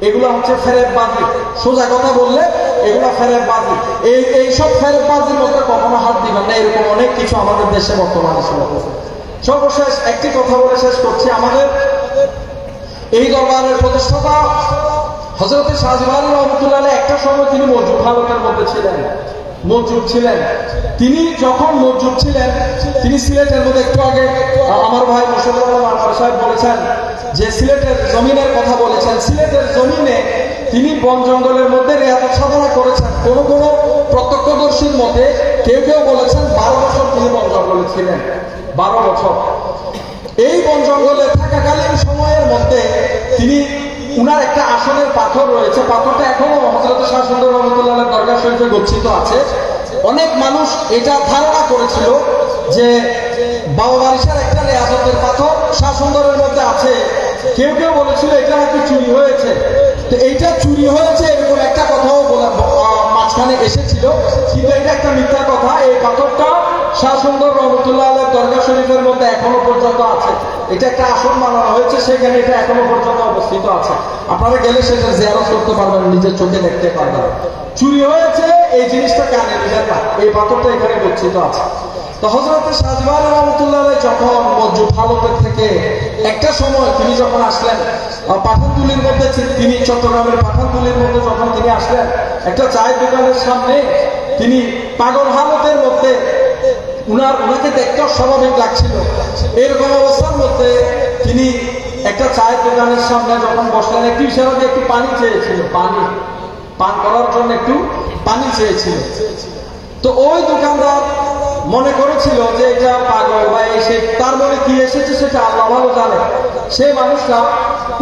এগুলো হচ্ছে ফেরেববাজি। সোজা কথা বললে এগুলো ফেরেববাজি। এইসব ফেরেববাজির মধ্যে কখনো হাত দিবেন না। এরকম অনেক কিছু আমাদের দেশে বর্তমানে চলতেছে। সর্বশেষ একটি কথা বলে শেষ করছি। আমাদের এই দরবারের প্রতিষ্ঠাতা হযরত শাহজালাল রহমাতুল্লাহ আলাইহি একটা সময় তিনি মওজুদ হালতের মধ্যে ছিলেন, মওজুদ ছিলেন। তিনি যখন মওজুদ ছিলেন, তিনি সিলেটের মধ্যে একটু আগে আমার ভাই মুশাররফ আনোয়ার সাহেব বলেছেন যে সিলেটের জমিনের কথা বলেছেন। সিলেটের জমিনে তিনি বন জঙ্গলের মধ্যে রিয়াজত সাধনা করেছেন। কোন কোন প্রত্যক্ষদর্শীর মধ্যে কেউ কেউ বলেছেন 12 বছর তিনি বন জঙ্গলে ছিলেন, 12 বছর। এই বন জঙ্গলে থাকাকালীন সময়ের মধ্যে তিনি উনার একটা আসনের পাথর রয়েছে, পাথরটা এখনো হযরত শাহ সুন্দর রহমাতুল্লাহ আলাইহির দরগা শরীফে গচ্ছিত আছে। অনেক মানুষ এটা ধারণা করেছিল যে বাবা বারিশার একটা রিয়াজতের পাথর শাহ সুন্দরের মধ্যে আছে। কেউ কেউ বলেছিল এটা নাকি চুরি হয়েছে। তো এইটা চুরি হয়েছে এরকম একটা কথাও মাঝখানে এসেছিল, কিন্তু এটা একটা মিথ্যা কথা। এই পাথরটা শাহ সুন্দর রহমাতুল্লাহ আলাইহির দরগা শরীফের মধ্যে এখনো পর্যন্ত আছে। এটা একটা আসন বানানো হয়েছে, সেখানে এটা এখনো পর্যন্ত অবস্থিত আছে। আপনারা গেলে সেটা জিয়ারত করতে পারবেন, নিজের চোখে দেখতে পারবেন। চুরি হয়েছে এই জিনিসটা কানে নিলেন না, এই পাথরটা এখানে গচ্ছিত আছে। তো হযরত শাহজালাল রহমাতুল্লাহ আলাইহি যখন মওজুদ হালতের থেকে একটা সময় তিনি যখন আসলেন পাঠানতুলির মধ্যে, তিনি চট্টগ্রামের পাঠানতুলির মধ্যে যখন তিনি আসলেন, একটা চায়ের দোকানের সামনে তিনি পাগল হালতের মধ্যে উনাকে দেখতে স্বাভাবিক লাগছিল। এরকম অবস্থার মধ্যে তিনি একটা চায়ের দোকানের সামনে যখন বসলেন, একটু ইশারা দিয়ে একটু পানি চেয়েছিল, পানি পান করার জন্য একটু পানি চেয়েছিল। তো ওই দোকানদার মনে করেছিল যে এটা পাগল বা এসে তার মনে কি এসেছে সেটা আল্লাহ ভালো জানে। সেই মানুষটা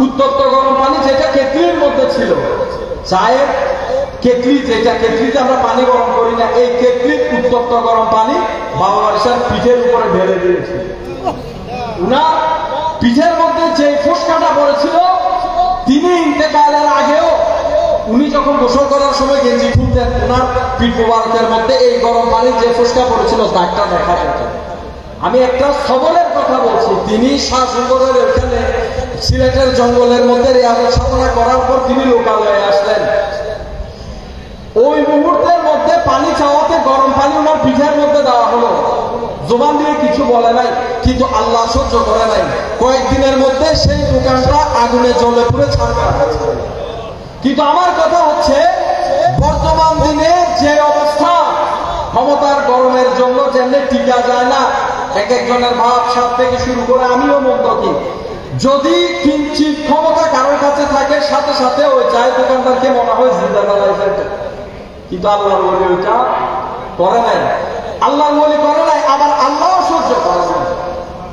উত্তপ্ত গরম পানি, যেটা কেটলির মধ্যে ছিল, চায়ের কেটলি, যেটা কেটলিতে আমরা পানি গরম করি না, এই কেটলির উত্তপ্ত গরম পানি বাবা বারিশার পিঠের উপরে ঢেলে দিয়েছিল। উনার পিঠের মধ্যে যে ফোসকাটা পড়েছিল, তিনি ইন্তেকালের আগেও উনি যখন গোসল করার সময় গেঞ্জি খুলতেন, উনার পিঠ মোবারকের মধ্যে এই গরম পানির যে ফোসকা পড়েছিল দাগটা দেখা যেত। আমি একটা খবরের কথা বলছি। তিনি শাহ সুন্দরের ওখানে সিলেটের জঙ্গলের মধ্যে রিয়াজত সাধনা করার পর তিনি লোকালয়ে আসলেন। ওই মুহূর্তের মধ্যে পানি চাওয়াতে গরম পানি ওনার পিঠের মধ্যে দেওয়া হলো। জবান দিয়ে কিছু বলে নাই, কিন্তু আল্লাহ সহ্য করে নাই। কয়েকদিনের মধ্যে সেই দোকানটা আগুনে জ্বলে পুড়ে ছাড়খাড় হয়ে গেল। কিন্তু আমার কথা হচ্ছে, বর্তমান দিনে যে অবস্থা, ক্ষমতার গরমের জন্য যেমনি টিকা যায় না, এক একজনের ভাব সাত থেকে শুরু করে আমিও মন্তকি, যদি কিঞ্চিত ক্ষমতা কারোর কাছে থাকে, সাথে সাথে ওই চায়ের দোকানদারকে মনে হয় জিন্দা জ্বালাই ফেলতে। কিন্তু আল্লাহর ওলি ওইটা করে নাই, আল্লাহর ওলি করে নাই। আবার আল্লাহও সহ্য করে নাই,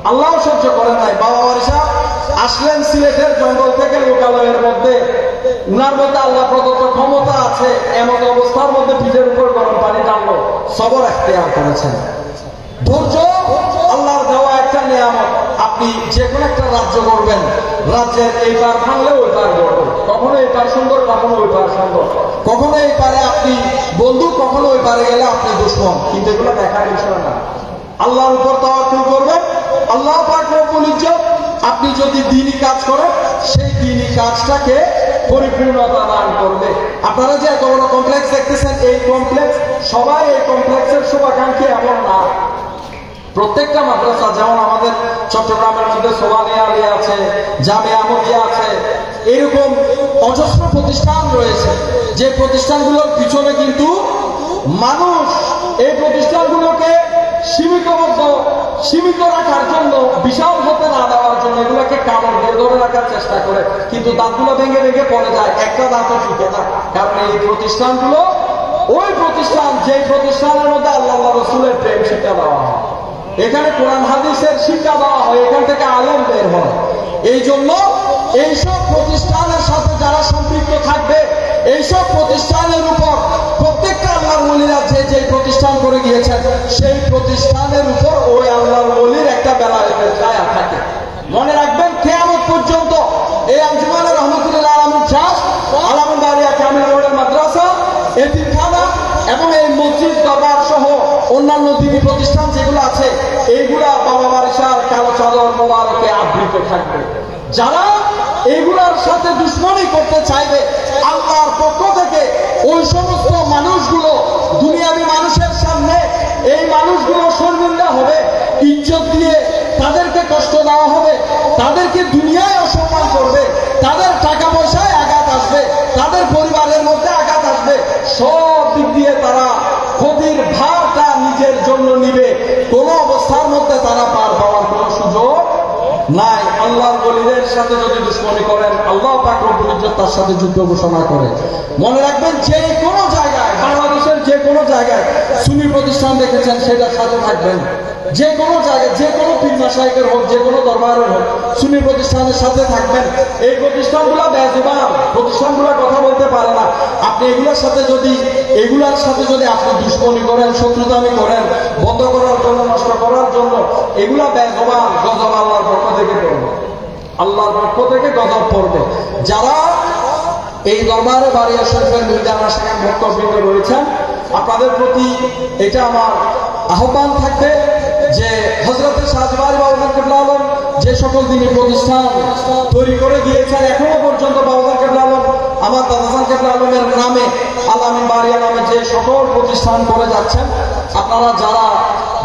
আল্লাহও সহ্য করে নাই। বাবা বারিশা আসলেন সিলেটের জঙ্গল থেকে লোকালয়ের মধ্যে, উনার মধ্যে আল্লাহ প্রদত্ত ক্ষমতা আছে, এমন অবস্থার মধ্যে পিঠের উপর গরম পানি টানলো, সবর এখতিয়ার করেছেন। ধৈর্য আল্লাহর দেওয়া একটা নিয়ামত। আপনি যে কোনো একটা রাজ্য করবেন, রাজ্যের এই পার ভাঙলে ওই পার গড়বে, কখনো এই পার সুন্দর, কখনো ওই পার সুন্দর, কখনো এই পারে আপনি বন্ধু, কখনো ওই পারে গেলে আপনি দুশমন। কিন্তু এগুলো দেখার বিষয় না। আল্লাহর উপর তাওয়াক্কুল করবেন, আল্লাহ পাক রব্বুল ইজ্জত আপনি যদি দ্বীনি কাজ করেন, সেই দ্বীনি কাজটাকে পরিপূর্ণতা দান করবে। আপনারা যে এত বড় কমপ্লেক্স দেখতেছেন, এই কমপ্লেক্স, সবাই এই কমপ্লেক্সের শুভাকাঙ্ক্ষী এমন না। প্রত্যেকটা মাদ্রাসা, যেমন আমাদের চট্টগ্রামের মধ্যে সোবানিয়া আলিয়া আছে, জামিয়া আহমদিয়া আছে, এরকম অজস্র প্রতিষ্ঠান রয়েছে, যে প্রতিষ্ঠানগুলোর পিছনে কিন্তু মানুষ এই প্রতিষ্ঠানগুলোকে সীমিত রাখার জন্য, বিশাল হতে না দেওয়ার জন্য এগুলোকে কামড় দিয়ে ধরে রাখার চেষ্টা করে, কিন্তু দাঁতগুলো ভেঙে ভেঙে পড়ে যায়, একটা দাঁতও টিকে না। কারণ এই প্রতিষ্ঠানগুলো ওই প্রতিষ্ঠান, যে প্রতিষ্ঠানের মধ্যে আল্লাহ রাসূলের প্রেম শিক্ষা দেওয়া হয়, এখানে কোরআন হাদিসের শিক্ষা দেওয়া হয়, এখান থেকে আলেম বের হয়। এই জন্য এইসব প্রতিষ্ঠানের সাথে যারা সম্পৃক্ত থাকবে, এইসব প্রতিষ্ঠানের উপর প্রত্যেকটা আল্লাহর ওলিরা যে প্রতিষ্ঠান করে গিয়েছেন, সেই প্রতিষ্ঠানের উপর ওই আল্লাহর ওলির একটা বেলায়েতের ছায়া থাকে। মনে রাখবেন, কিয়ামত পর্যন্ত এই আঞ্জুমানে রহমাতুল্লাহ আলামিন ট্রাস্ট, আলমবাড়িয়া কামিল রোডের মাদ্রাসা, এতিমখানা এবং এই মসজিদ দরবার সহ অন্যান্য দিনী প্রতিষ্ঠান যেগুলো আছে, এইগুলা বাবা বারিশার কালো চাদর মোবারকে আবৃত থাকবে। যারা এইগুলার সাথে দুশ্মনী করতে চাইবে, আল্লাহর পক্ষ থেকে ওই সমস্ত মানুষগুলো দুনিয়াবী মানুষের সামনে এই মানুষগুলো শর্মিন্দা হবে, ইজ্জত দিয়ে তাদেরকে কষ্ট দেওয়া হবে, তাদেরকে দুনিয়ায় অসম্মান করবে, তাদের টাকা পয়সায় আঘাত আসবে, তাদের পরিবারের মধ্যে আঘাত আসবে, সব দিক দিয়ে তারা ক্ষতির ভারটা নিজের জন্য নিবে। কোন অবস্থার মধ্যে তারা পার পাওয়ার কোন সুযোগ নাই। আল্লাহর ওলিদের সাথে যদি দুশ্মনী করেন, আল্লাহ পাক রব্বুল ইজ্জত তার সাথে যুদ্ধ ঘোষণা করে। মনে রাখবেন, যে কোনো জায়গায়, বাংলাদেশের যে কোনো জায়গায় সুন্নি প্রতিষ্ঠান দেখেছেন, সেটার সাথে থাকবেন। যে কোনো জায়গায়, যে কোনো পীর মাশায়েখের হোক, যে কোনো দরবারের হোক, সুন্নি প্রতিষ্ঠানের সাথে থাকবেন। এই প্রতিষ্ঠানগুলো বেজবান, প্রতিষ্ঠানগুলো কথা বলতে পারে না। আপনি এগুলোর সাথে যদি আপনি দুশ্মনী করেন, শত্রুতামি করেন, বন্ধ করার জন্য, নষ্ট করার জন্য, এগুলা বেজবান, গজব আল্লাহর পক্ষ থেকে পড়বে, আল্লাহর পক্ষ থেকে গজব পড়বে। যারা এই দরবারে বারিয়া শরীফের মির্জানা সেখান ভক্তবৃন্দ রয়েছেন, আপনাদের প্রতি এটা আমার আহ্বান থাকবে যে হযরতে শাহজালাল বাউজান কিবলা আলম যে সকল দিনী প্রতিষ্ঠান তৈরি করে দিয়েছেন, এখনো পর্যন্ত বাউজান কিবলা আলম, আমার দাদাজান কিবলা আলমের নামে, আল আমিন বারিয়া নামে যে সকল প্রতিষ্ঠান করে যাচ্ছেন, আপনারা যারা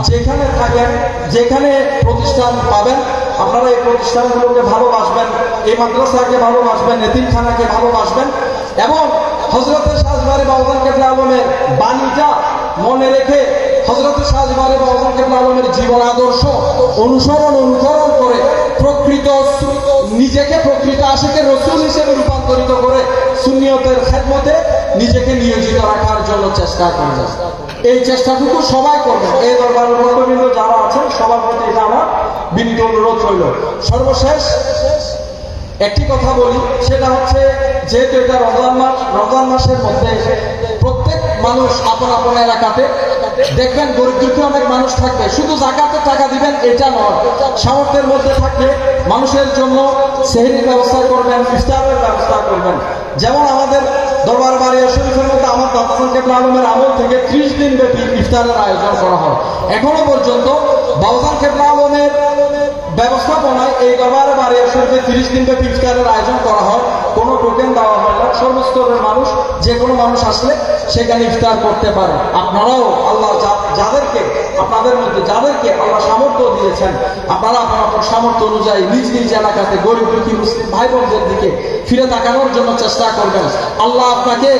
যেখানে থাকেন, যেখানে প্রতিষ্ঠান পাবেন, আপনারা এই প্রতিষ্ঠানগুলোকে ভালোবাসবেন, এই মাদ্রাসাকে ভালোবাসবেন, এতিমখানাকে ভালোবাসবেন এবং হযরতে শাহজালাল বাউজান কিবলা আলমের বাণীটা মনে রেখে হযরতে শাহজালাল বাউজান কিবলা আলমের জীবন আদর্শ অনুকরণ করে নিজেকে প্রকৃত আশিকের রাসূল হিসেবে রূপান্তরিত করে সুন্নিয়তের খেদমতে নিজেকে নিয়োজিত রাখার জন্য চেষ্টা করবেন। এই চেষ্টাটুকু সবাই করবেন। এই দরবারের ভক্তবৃন্দ যারা আছেন, সবার প্রতি এটা আমার বিনীত অনুরোধ রইল। সর্বশেষ একটি কথা বলি, সেটা হচ্ছে, যেহেতু এটা রমজান মাসের মধ্যে প্রত্যেক মানুষ আপন আপন এলাকাতে দেখবেন গরিব দুঃখী অনেক মানুষ থাকবে। শুধু যাকাতের টাকা দিবেন এটা নয়, সামর্থ্যের মধ্যে থাকবে মানুষের জন্য সেহরির ব্যবস্থা করবেন, ইফতারের ব্যবস্থা করবেন। যেমন আমাদের দরবার বারিয়া শরীফের মধ্যে আমার দাদাজান কিবলা আলমের আমল থেকে 30 দিন ব্যাপী ইফতারের আয়োজন করা হয়। এখনো পর্যন্ত বাউজান কিবলা আলমের ব্যবস্থাপনায় এই দরবার বারিয়া শরীফে 30 দিন ব্যাপী ইফতারের আয়োজন করা হয়। কোনো টোকেন দেওয়া হয় না, সর্বস্তরের মানুষ, যে কোনো মানুষ আসলে সেখানে ইফতার করতে পারে। আপনারাও আল্লাহ আপনাদের মধ্যে যাদেরকে আল্লাহ সামর্থ্য দিয়েছেন, আপনারা আপনার সামর্থ্য অনুযায়ী নিজ নিজ এলাকাতে গরিব দুঃখী মুসলিম ভাই বোনদের দিকে ফিরে তাকানোর জন্য চেষ্টা করবেন। আল্লাহ আপনাকে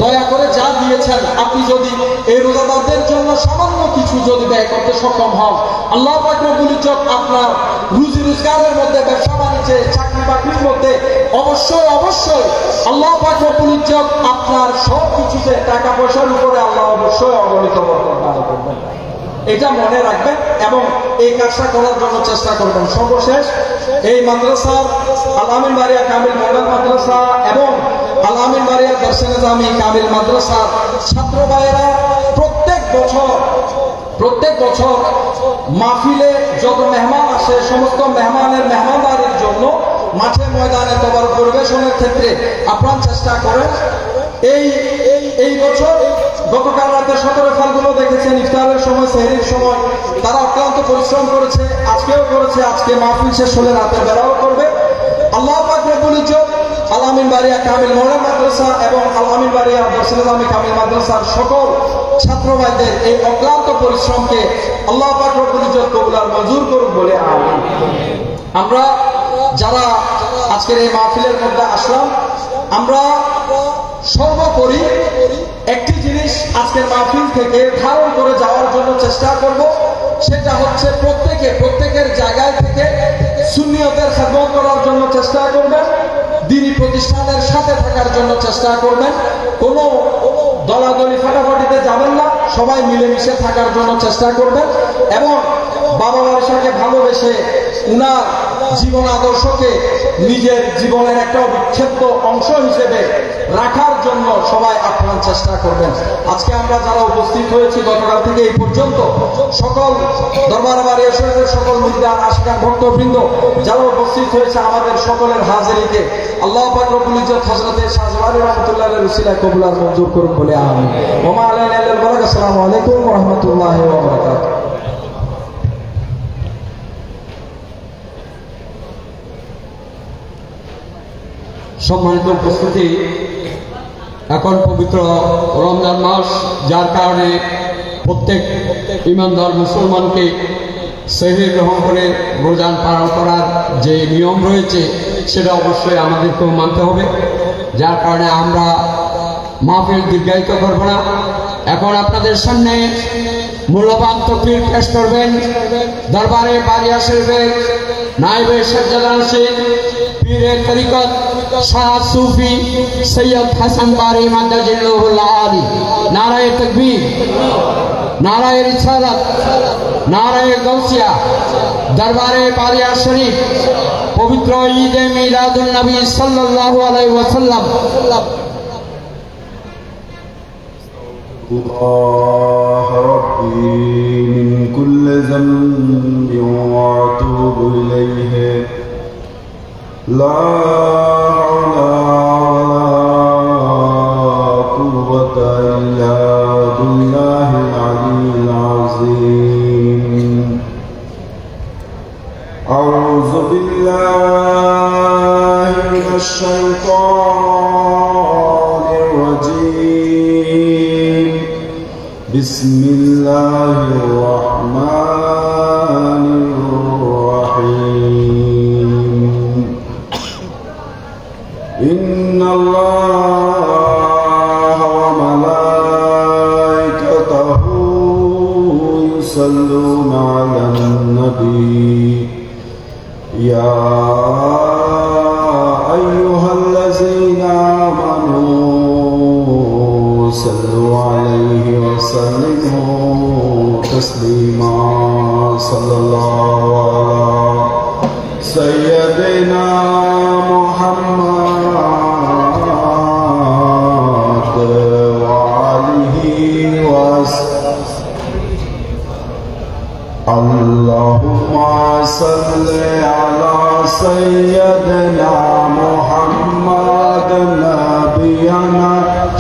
দয়া করে যা দিয়েছেন, আপনি যদি এই রোজাদারদের জন্য সামান্য কিছু যদি ব্যয় করতে সক্ষম হন, আল্লাহ পাক রব্বুল ইজ্জত আপনার রুজি রোজগারের মধ্যে, ব্যবসা বাণিজ্যে, চাকরি বাকরির মধ্যে অবশ্যই আল্লাহ পাক রব্বুল ইজ্জত আপনার সব কিছুতে, টাকা পয়সার উপরে আল্লাহ অবশ্যই অগণিত বরকত দান করবেন। এটা মনে রাখবেন এবং এই কাজটা করার জন্য চেষ্টা করবেন। সর্বশেষ, এই মাদ্রাসার আল আমিন বারিয়া কামিল মডেল মাদ্রাসা এবং আল আমিন বারিয়া দর্শে নিজামী কামিল মাদ্রাসার ছাত্র ভাইয়েরা প্রত্যেক বছর মাহফিলে যত মেহমান আসে, সমস্ত মেহমানের মেহমানদারির জন্য মাঠে ময়দানে দরবার পরিবেশনের ক্ষেত্রে আপ্রাণ চেষ্টা করেন। এই বছর গতকাল রাতে 17 ফাল্গুন দেখেছেন, ইফতারের সময়, সেহরির সময় তারা অক্লান্ত পরিশ্রম করেছে, আজকেও করেছে, আজকে মাহফিল শেষ হলে রাতের বেলাও করবে। আল্লাহ পাক রব্বুল ইজ্জত আল আমিন বারিয়া কামিল মডেল মাদ্রাসা এবং আল আমিন বারিয়া দর্শে নিজামী কামিল মাদ্রাসার সকল ছাত্র ভাইদের এই অক্লান্ত পরিশ্রমকে আল্লাহ পাক রব্বুল ইজ্জত কবুল আর মঞ্জুর করুন বলে আমিন। আমরা যারা আজকের এই মাহফিলের মধ্যে আসলাম, আমরা সর্বোপরি একটি জিনিস আজকের মাহফিল থেকে ধারণ করে যাওয়ার জন্য চেষ্টা করব, সেটা হচ্ছে প্রত্যেকের জায়গায় থেকে সুন্নিয়তের খেদমত করার জন্য চেষ্টা করবেন, দ্বীনি প্রতিষ্ঠানের সাথে থাকার জন্য চেষ্টা করবেন, কোনো দলাদলি ফাটাফাটিতে যাবেন না, সবাই মিলেমিশে থাকার জন্য চেষ্টা করবেন এবং বাবা বারিশাকে ভালোবেসে উনার জীবন আদর্শকে নিজের জীবনের একটা অবিচ্ছেদ্য অংশ হিসেবে রাখার জন্য সবাই আপ্রাণ চেষ্টা করবেন। আজকে আমরা যারা উপস্থিত হয়েছি গতকাল থেকে এই পর্যন্ত, সকল দরবার বারিয়া শরীফের সকল মুরিদান, আশিকান, ভক্তবৃন্দ যারা উপস্থিত হয়েছে, আমাদের সকলের হাজিরিকে আল্লাহ পাক রব্বুল ইজ্জত হযরতে শাহজালাল রাহমাতুল্লাহ আলাইহির উসিলায় কবুল আর মঞ্জুর করুন বলে আমিন। ওয়া মা আলাইনা ইল্লাল বালাগ। আসসালামু আলাইকুম ওয়া রাহমাতুল্লাহি ওয়া বারাকাতুহু। সম্মানিত উপস্থিতি, এখন পবিত্র রমজান মাস, যার কারণে প্রত্যেক ইমানদার মুসলমানকে সেহরি গ্রহণ করে রোজান পালন করার যে নিয়ম রয়েছে সেটা অবশ্যই আমাদেরকেও মানতে হবে। যার কারণে আমরা মাহফিল দীর্ঘায়িত করব না। এখন আপনাদের সামনে মূল্যবান তকবীর পেশ করবেন দরবারে বারিয়া শরীফের নায়েবে সজ্জাদান শেখ পীরে তরিকত শাহ সুফি সৈয়দ হাসান বারি মাদাজিল্লাহুল আলী। নারায়ে তাকবীর, নারায়ে রিসালাত, নারায়ে গাউসিয়া। দরবারে বারিয়া শরীফ পবিত্র ঈদে মিলাদুন নবী সাল্লাল্লাহু আলাইহি ওয়াসাল্লাম। الله ربي من كل ذنب وأتوب إليه لا حول ولا قوة إلا بالله العلي العظيم. أعوذ بالله من الشيطان الرجيم. بسم الله الرحمن الرحيم. إن الله وملائكته يصلون على النبي يا أيها الذين آمنوا صلوا عليه وسلموا تسليما. صلى الله على سيدنا محمد وآله وسلم. اللهم صل على سيدنا محمد نبينا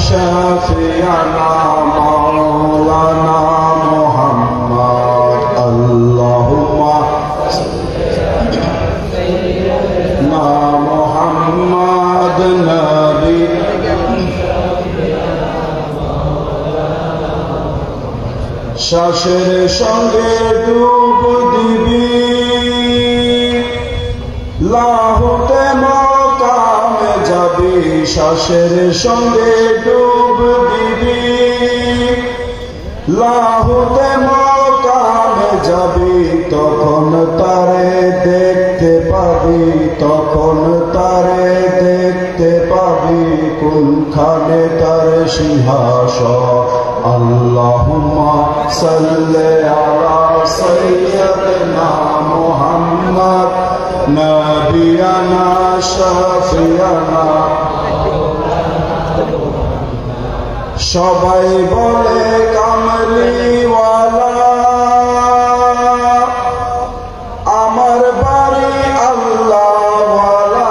شافعنا مولانا محمد. اللهم سيدنا محمد শ্বাসের সঙ্গে ডুব দিবি লাহুতে মকামে যাবি। শ্বাসের সঙ্গে ডুব দিবি লাহুতে মকামে যাবি। তখন তারে দেখতে পাবি, তখন তারে দেখতে পাবি কোনখানে তার সিংহাসন। আল্লাহুম্মা সাল্লি আলা সাইয়্যিদিনা মুহাম্মদ নাবিয়ানা শাফিয়ানা। সবাই বলে কামলিওয়ালা, আমার বাড়ি আল্লাহওয়ালা।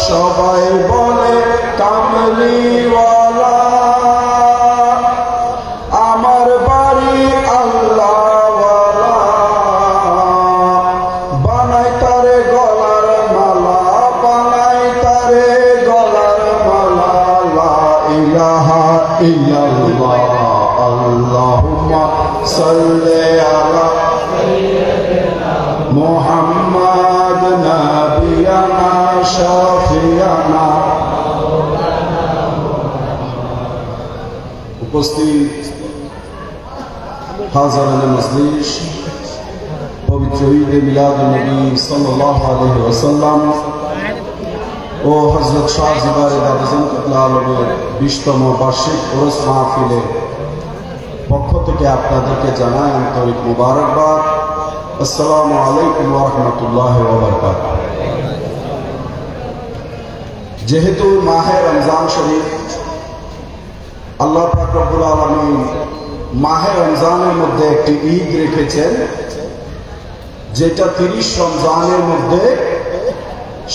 সবাই বলে কামলিওয়ালা, আমার বাড়ি আল্লাহওয়ালা। বানাই তারে গলার মালা, বানাই তারে গলার মালা। লা ইলাহা ইল্লাল্লাহ। আল্লাহুম্মা সাল্লি আলা মুহাম্মদ নাবিয়ানা শাফিয়ানা। উপস্থিত হাজারানে মজলিস, পবিত্র ঈদে মিলাদুন নবী সাল্লাল্লাহু আলাইহি ওয়াসাল্লাম ও হযরত শাহ জিবারে দাদাজান কিবলা আলমের 20তম বার্ষিক ওরস মাহফিলের পক্ষ থেকে আপনাদেরকে জানাই আন্তরিক মুবারকবাদ। আসসালামু আলাইকুম ওয়া রাহমাতুল্লাহি ওয়া বারাকাতুহু। যেহেতু মাহে রমজান শরীফ, আল্লাহ পাক রব্বুল আলামিন মাহে রমজানের মধ্যে একটি ঈদ রেখেছেন, যেটা 30 রমজানের মধ্যে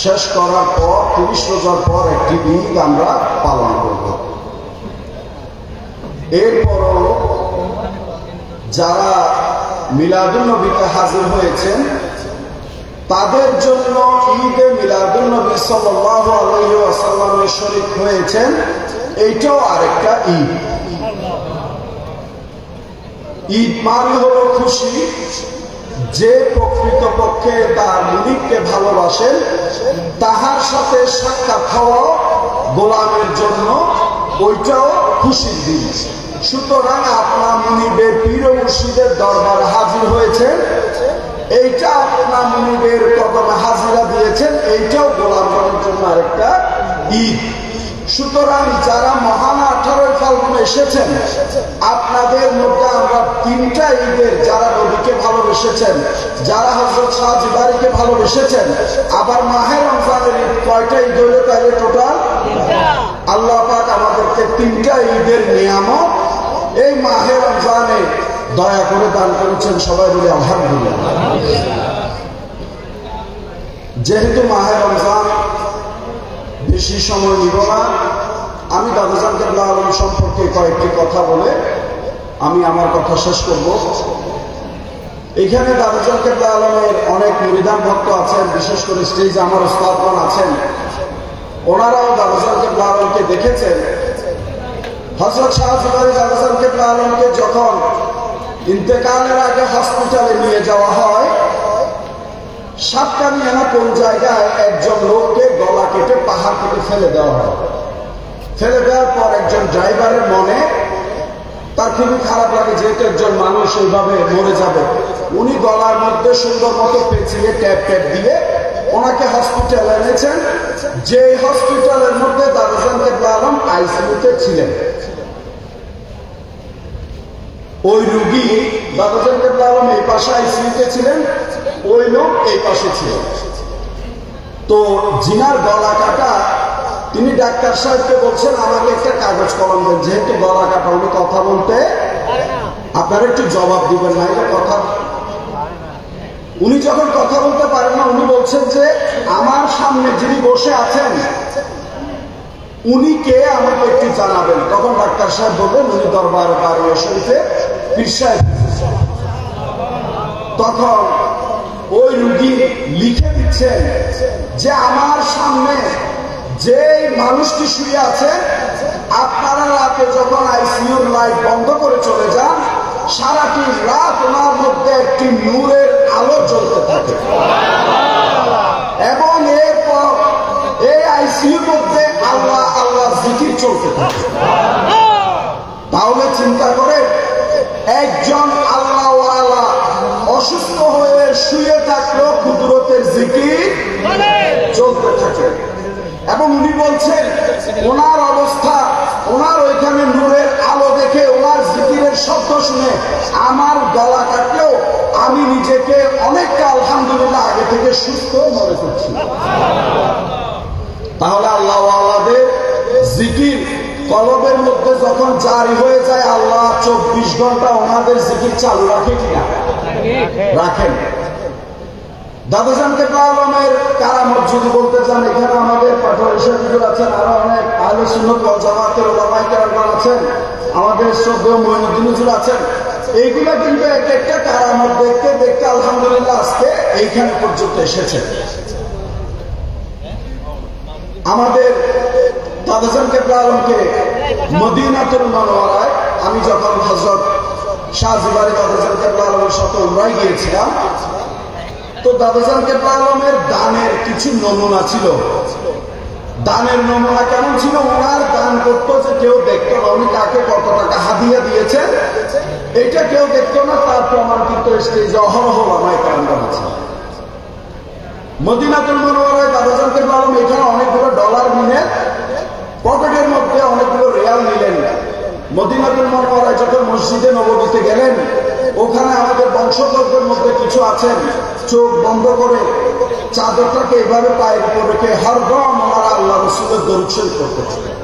শেষ করার পর 30 রোজার পর একটি ঈদ আমরা পালন করব। এরপরও যারা মিলাদুন নবীতে হাজির হয়েছেন তাদের জন্য ঈদে মিলাদুন নবী সাল্লাল্লাহু আলাইহি ওয়াসাল্লামের শরীক হয়েছেন, এইটাও আরেকটা ঈদ। ঈদ মানে হলো খুশি। যে প্রকৃতপক্ষে তার মুনিবকে ভালোবাসেন তাহার সাথে সাক্ষাৎ হওয়া গোলামের জন্য ওইটাও খুশির দিন। সুতরাং আপনার মুনিবের পীর মুর্শিদের দরবারে হাজির হয়েছেন, এইটা আপনার মুনিবের কদমে হাজিরা দিয়েছেন, এইটাও গোলামগণের জন্য আরেকটা ঈদ। সুতরাং যারা মহান 18 ফাল্গুন এসেছেন, আপনাদের মধ্যে আমরা 3টা ঈদের, যারা নবীকে ভালোবেসেছেন, যারা হযরত শাহ জিবারিকে ভালোবেসেছেন, আবার মাহে রমজানের ঈদ কয়টা ঈদ হইল তাইলে টোটাল? আল্লাহ পাক আমাদেরকে 3টা ঈদের নিয়ামত এই মাহে রমজানে দয়া করে দান করেছেন। সবাই বলি আলহামদুলিল্লাহ। যেহেতু মাহে রমজান, বেশি সময় নিব না। আমি দাদাজান কেবলা আলম সম্পর্কে কয়েকটি কথা বলে আমি আমার কথা শেষ করব। এখানে দাদাজান কেবলা আলমের অনেক মুরিদান ভক্ত আছেন, বিশেষ করে স্টেজে আমার উস্তাদগণ আছেন, ওনারাও দাদাজান কেবলা আলমকে দেখেছেন। হযরত শাহ জিবারি দাদাজান কেবলা আলমকে যখন ইন্তেকালের আগে হসপিটালে নিয়ে যাওয়া হয়, সাতকানিয়া কোন জায়গায় একজন লোককে গলা কেটে পাহাড় থেকে ফেলে দেওয়া হয়। ফেলে দেওয়ার পর একজন ড্রাইভারের মনে তার খুবই খারাপ লাগে, যেহেতু একজন মানুষ এইভাবে মরে যাবে। উনি গলার মধ্যে সুন্দর মতো পেঁচিয়ে ট্যাপ ট্যাপ দিয়ে ওনাকে হসপিটালে এনেছেন, যে হসপিটালের মধ্যে দাদাজান কেবলা আলম আইসিইউতে ছিলেন। ওই রুগী দাদাজান কেবলা আলম এই পাশে আইসিইউতে ছিলেন, ওই লোক এই পাশে ছিল। তো জিনার গলা কাটা, তিনি ডাক্তার সাহেবকে বলছেন আমাকে একটা কাগজ কলম দেন, যেহেতু গলা কাটা উনি কথা বলতে, আপনারা একটু জবাব দিবেন না, এটা কথা। উনি যখন কথা বলতে পারেন না, উনি বলছেন যে আমার সামনে যিনি বসে আছেন উনি কে আমাকে একটু জানাবেন। তখন ডাক্তার সাহেব বললেন উনি দরবার বাড়িয়ে শরীফে পীর সাহেব। তখন ওই রুগী লিখে দিচ্ছেন যে আমার সামনে যে মানুষটি শুয়ে আছে, আপনারা রাতে যখন আইসিইউর লাইট বন্ধ করে চলে যান, সারাটি রাত ওনার মধ্যে একটি নূরের আলো জ্বলতে থাকে, এবং এরপর এই আইসিইউর মধ্যে আল্লাহ আল্লাহ জিকির চলতে থাকে। তাহলে চিন্তা করে একজন আল্লাহওয়ালা অসুস্থ হয়ে শুয়ে থাকলেও কুদরতের জিকির চলতে থাকে। এবং উনি বলছেন ওনার অবস্থা, ওনার ওইখানে নূরের আলো দেখে, ওনার জিকিরের শব্দ শুনে আমার গলা কাটলেও আমি নিজেকে অনেকটা আলহামদুলিল্লাহ আগে থেকে সুস্থ মনে করছি। তাহলে আল্লাহওয়ালাদের জিকির কলবের মধ্যে যখন জারি হয়ে যায়, আল্লাহ 24 ঘন্টা ওনাদের জিকির চালু রাখে কিনা? রাখেন। দাদাজান কেবলা আলমের কারামত যদি বলতে চান, এখানে আমাদের পাটোয়ারি শরীফুল আছেন, আরো অনেক আহলে সুন্নাত ওয়াল জামাতের উলামায়ে কেরাম আছেন, আমাদের শ্রদ্ধেয় মঈনুদ্দিন হুজুর আছেন। এইগুলা কিন্তু এক একটা কারামত দেখতে দেখতে আলহামদুলিল্লাহ আজকে এইখানে পর্যন্ত এসেছে। আমাদের দাদাজান কেবলা আলমকে মদিনাতুল মুনাওয়ারায় আমি যখন হযরত শাহ জিবারি দাদাজান কেবলা আলমের সাথে উমরায় গিয়েছিলাম, তো দাদাজান কেবলা আলমের দানের কিছু নমুনা ছিল। দানের নমুনা কেমন ছিল? ওনার দান করতো যে কেউ দেখতো না, উনি কাকে কত টাকা হাদিয়া দিয়েছেন এটা কেউ দেখতো না, তার প্রমাণ কিন্তু স্টেজে অহরহ ওলামায়ে কেরাম আছে। মদিনাতুল মুনাওয়ারায় দাদাজান কেবলা আলম এখানে অনেকগুলো ডলার নিলেন, পকেটের মধ্যে অনেকগুলো রিয়াল নিলেন। মদিনাতুল মুনাওয়ারায় যখন মসজিদে নববীতে গেলেন, ওখানে আমাদের বংশধরদের মধ্যে কিছু আছেন, চোখ বন্ধ করে চাদরটাকে এভাবে পায়ের উপর রেখে হরদম ওনারা আল্লাহ রাসূলের দরুদ শরীফ করতে থাকেন।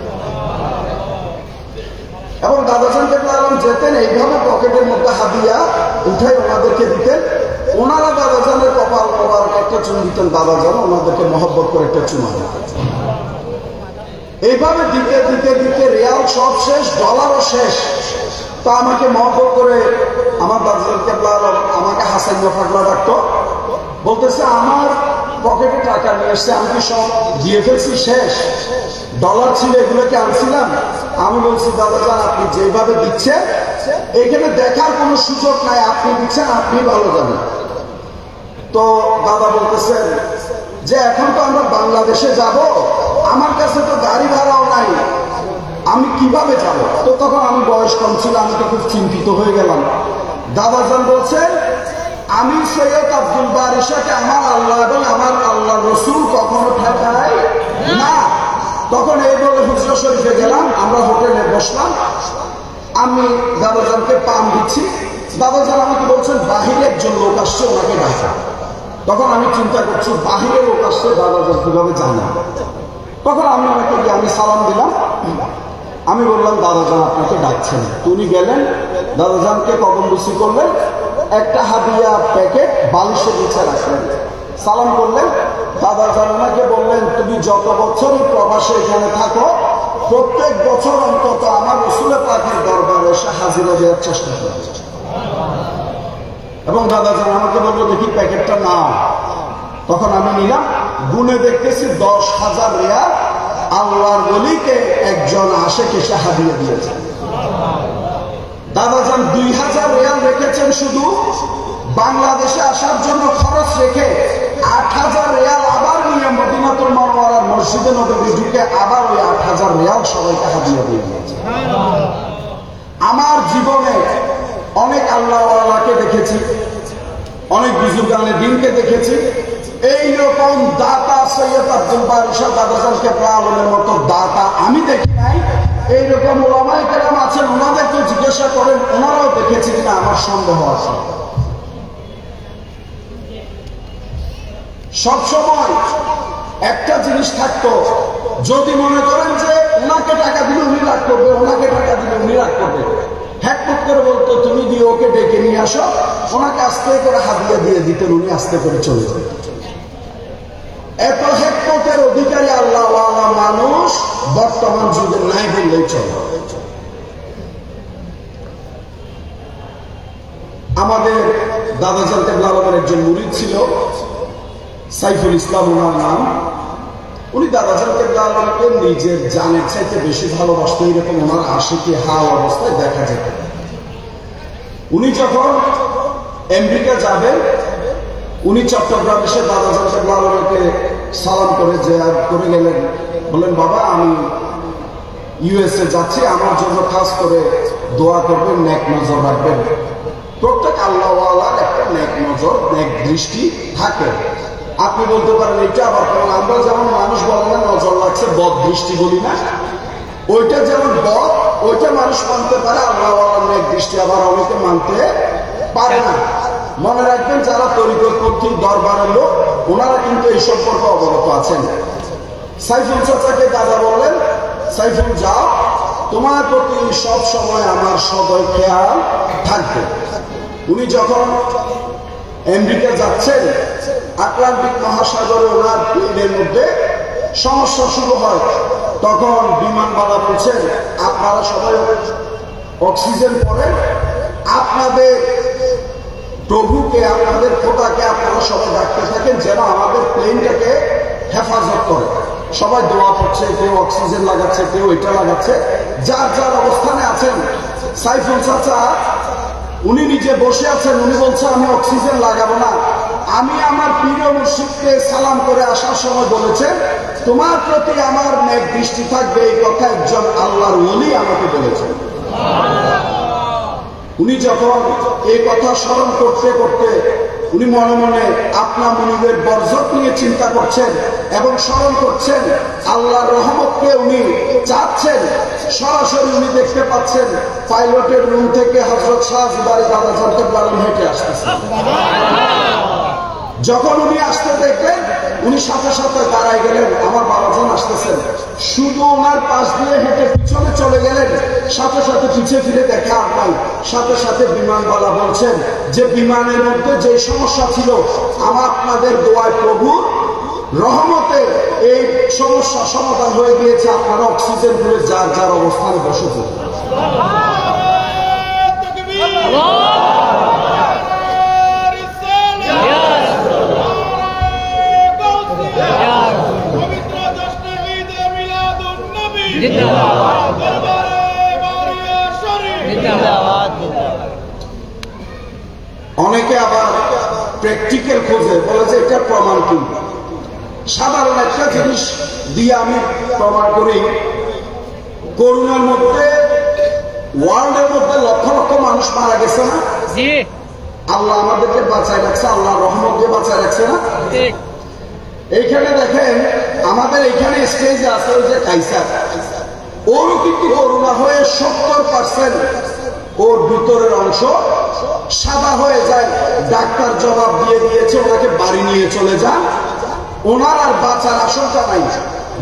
এবং দাদাজান কেবলা আলম যেতেন এইভাবে পকেটের মধ্যে হাদিয়া উঠাই ওনাদেরকে দিতেন। ওনারা দাদাজানের কপাল মোবারক একটা চুন দিতেন, দাদাজান ওনাদেরকে মহব্বত করে একটা চুমা দিতেন। এইভাবে দিতে দিতে দিতে রিয়াল সব শেষ, ডলারও শেষ। তা আমাকে মহব্বত করে আমার দাদাজান কেবলা আলম আমাকে হাসান ফাগলা ডাকতো, বলতেছে আমার পকেটে টাকা নিয়ে এসছে, আমি কি সব দিয়ে ফেলছি? শেষ ডলার ছিল, এগুলোকে আনছিলাম। আমি বলছি দাদাজান আপনি যেভাবে দিচ্ছেন এখানে দেখার কোনো সুযোগ নাই, আপনি দিচ্ছেন, আপনি ভালো জানেন। তো দাদা বলতেছেন যে এখন তো আমরা বাংলাদেশে যাব, আমার কাছে তো গাড়ি ভাড়াও নাই, আমি কিভাবে যাব? তো তখন আমি বয়স কম ছিল, আমি তো খুব চিন্তিত হয়ে গেলাম। দাদাজান বলছেন আমি সৈয়দ আব্দুল বারী শাহকে আমার আল্লাহ এবং আমার আল্লাহ রসুল কখনো ঠেকায় না। তখন এই বলে হুজরা শরীফে গেলাম, আমরা হোটেলে বসলাম, আমি দাদাজানকে পান দিচ্ছি। দাদাজান আমাকে বলছেন বাহিরে একজন লোক আসছে, ওনাকে ডাকা। তখন আমি চিন্তা করছি বাহিরে লোক আসছে, দাদাজান কিভাবে জানা। তখন আমি ওনাকে গিয়ে আমি সালাম দিলাম, আমি বললাম দাদাজান আপনাকে ডাকছেন। উনি গেলেন, দাদাজানকে কদমবুসি করলেন, একটা হাদিয়া প্যাকেট বালিশের নিচে রাখলেন, সালাম করলেন। দাদাজান ওনাকে বললেন তুমি যত বছরই প্রবাসে এখানে থাকো, প্রত্যেক বছর অন্তত আমার রসুলের পাখির দরবারে এসে হাজিরা দেওয়ার চেষ্টা করবে। এবং দাদাজান আমাকে বললো দেখি প্যাকেটটা নাও। তখন আমি নিলাম, গুনে দেখতেছি 10,000 রিয়াল আল্লাহর ওলিকে একজন আশেক এসে হাদিয়া দিয়েছেন। দাদাজান 2,000 রিয়াল রেখেছেন শুধু বাংলাদেশে আসার জন্য খরচ রেখে, 8,000 রিয়াল আবার নিয়ে মদিনাতুল মুনাওয়ারার মসজিদে নববী ঢুকে আবার ওই 8,000 রিয়াল সবাইকে হাদিয়া দিয়ে দিয়েছে। আমার জীবনে অনেক আল্লাহওয়ালাকে দেখেছি, অনেক বুজুর্গানে দিনকে দেখেছি, এইরকম দাতা সৈয়দ আব্দুল বারী শাহ দাদাজান কেবলা আলমের মতো দাতা আমি দেখি নাই। এইরকম ওলামায়ে কেরাম আছেন, ওনাদেরকে জিজ্ঞাসা করেন, ওনারাও দেখেছি কিনা আমার সন্দেহ আছে। সবসময় একটা জিনিস থাকতো, যদি মনে করেন যে ওনাকে টাকা দিলে উনি রাগ করবে, ওনাকে টাকা দিলে উনি রাগ করবে, হ্যাকমত করে বলতো তুমি দিয়ে ওকে ডেকে নিয়ে আসো, ওনাকে আস্তে করে হাদিয়া দিয়ে দিতেন, উনি আস্তে করে চলে যেতেন। এত হ্যাকমতের অধিকারী আল্লাহওয়ালা মানুষ বর্তমান যুগে নাই বললেই চলে। আমাদের দাদাজান কেবলা আলমের একজন মুরিদ ছিল, সাইফুল ইসলাম ওনার নাম। উনি দাদাজান কেবলা আলমকে নিজের জানের চাইতে বেশি ভালোবাসতেন, এরকম ওনার আশিকি হাল অবস্থায় দেখা যেত। উনি যখন আমেরিকা যাবেন, উনি চট্টগ্রাম এসে দাদাজান কেবলা আলমকে সালাম করে জিয়ারত করে গেলেন, বললেন বাবা আমি ইউএসএ যাচ্ছি, আমার জন্য খাস করে দোয়া করবেন, নেক নজর রাখবেন। প্রত্যেক আল্লাহওয়ালার একটা নেক নজর, নেক দৃষ্টি থাকে। আপনি বলতে পারেন এটা আবার কারণ আমরা যেমন মানুষ বলে না নজর লাগছে, বদ দৃষ্টি বলি না, ওইটা যেমন বদ, ওইটা মানুষ মানতে পারে, আল্লাহওয়ালার নেক দৃষ্টি আবার অনেকে মানতে পারে না। মনে রাখবেন যারা তরিকতপন্থী দরবারের লোক, ওনারা কিন্তু এই সম্পর্কে অবগত আছেন। সাইফুল চাচাকে দাদা বললেন সাইফুল যাও, তোমার প্রতি সব সময় আমার সদয় খেয়াল থাকবে। উনি যখন আমেরিকা যাচ্ছেন, আটলান্টিক মহাসাগরে ওনার প্লেনের মধ্যে সমস্যা শুরু হয়। তখন বিমানবালা বলছেন আপনারা সবাই অক্সিজেন পড়েন, আপনাদের প্রভুকে, আপনাদের খোদাকে আপনারা সবাই ডাকতে থাকেন যেন আমাদের প্লেনটাকে হেফাজত করে। সবাই দোয়া করছে, কেউ অক্সিজেন লাগাচ্ছে, কেউ এটা লাগাচ্ছে, যার যার অবস্থানে আছেন। সাইফুল চাচা উনি নিজে বসে আছেন, উনি বলছে আমি অক্সিজেন লাগাবো না, আমি আমার প্রিয় মুর্শিদকে সালাম করে আসার সময় বলেছেন তোমার প্রতি আমার নেক দৃষ্টি থাকবে, এই কথা একজন আল্লাহর ওলি আমাকে বলেছেন। উনি যখন এই কথা স্মরণ করতে করতে উনি মনে মনে আপনা মনিবের বরজত নিয়ে চিন্তা করছেন এবং স্মরণ করছেন আল্লাহর রহমতকে উনি চাচ্ছেন। সরাসরি উনি দেখতে পাচ্ছেন পাইলটের রুম থেকে হযরত শাহজিবারে দাদাজান কেবলা আলম হেঁটে আসতেছেন। যখন উনি আসতে দেখলেন, উনি সাথে সাথে দাঁড়ায় গেলেন, আমার বাবাজান আসতেছেন। শুধু ওনার পাশ দিয়ে হেঁটে পিছনে চলে গেলেন, সাথে সাথে পিছিয়ে ফিরে দেখা আর নাই। সাথে সাথে বিমানবালা বলছেন যে বিমানের মধ্যে যে সমস্যা ছিল, আমার আপনাদের দোয়ায় প্রভু রহমতে এই সমস্যা সমাধান হয়ে গিয়েছে, আপনারা অক্সিজেন করে যার যার অবস্থানে বসে পড়ুন। जिंदाबाद প্র্যাকটিক্যাল খোঁজে, বলে যে এটা প্রমাণ কি। সাধারণ একটা জিনিস দিয়ে আমি প্রমাণ করি, করোনার মধ্যে ওয়ার্ল্ডের মধ্যে লক্ষ লক্ষ মানুষ মারা গেছে না? আল্লাহ আমাদেরকে বাঁচায় রাখছে, আল্লাহ রহমত দিয়ে বাঁচায় রাখছে না? এইখানে দেখেন আমাদের এইখানে স্টেজে আছে ওই যে কাইসার, ওরও কিন্তু করোনা হয়ে 70% ওর ভিতরের অংশ সাদা হয়ে যায়। ডাক্তার জবাব দিয়ে দিয়েছে ওনাকে বাড়ি নিয়ে চলে যান, ওনার আর বাঁচার আশঙ্কা নাই।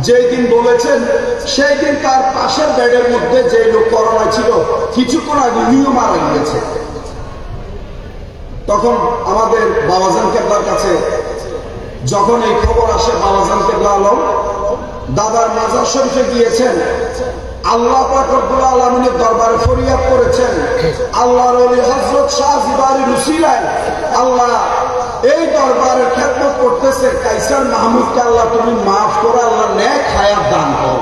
যেই দিন বলেছেন সেই দিন তার পাশের বেডের মধ্যে যে লোক করোনা ছিল কিছুক্ষণ আগে উনিও মারা গিয়েছে। তখন আমাদের বাবাজান কেবলার কাছে যখন এই খবর আসে, বাবাজান কেবলা আলম দাদার মাজার শরীফে গিয়েছেন, আল্লাহ পাক রব্বুল আলামিনের দরবারে ফরিয়াদ করেছেন, আল্লাহর ওলি হযরত শাহ জিবারির উসিলায় আল্লাহ এই দরবারের খেদমত করতেছে কাইসার মাহমুদকে আল্লাহ তুমি মাফ করো, আল্লাহ নেক হায়াত দান করো।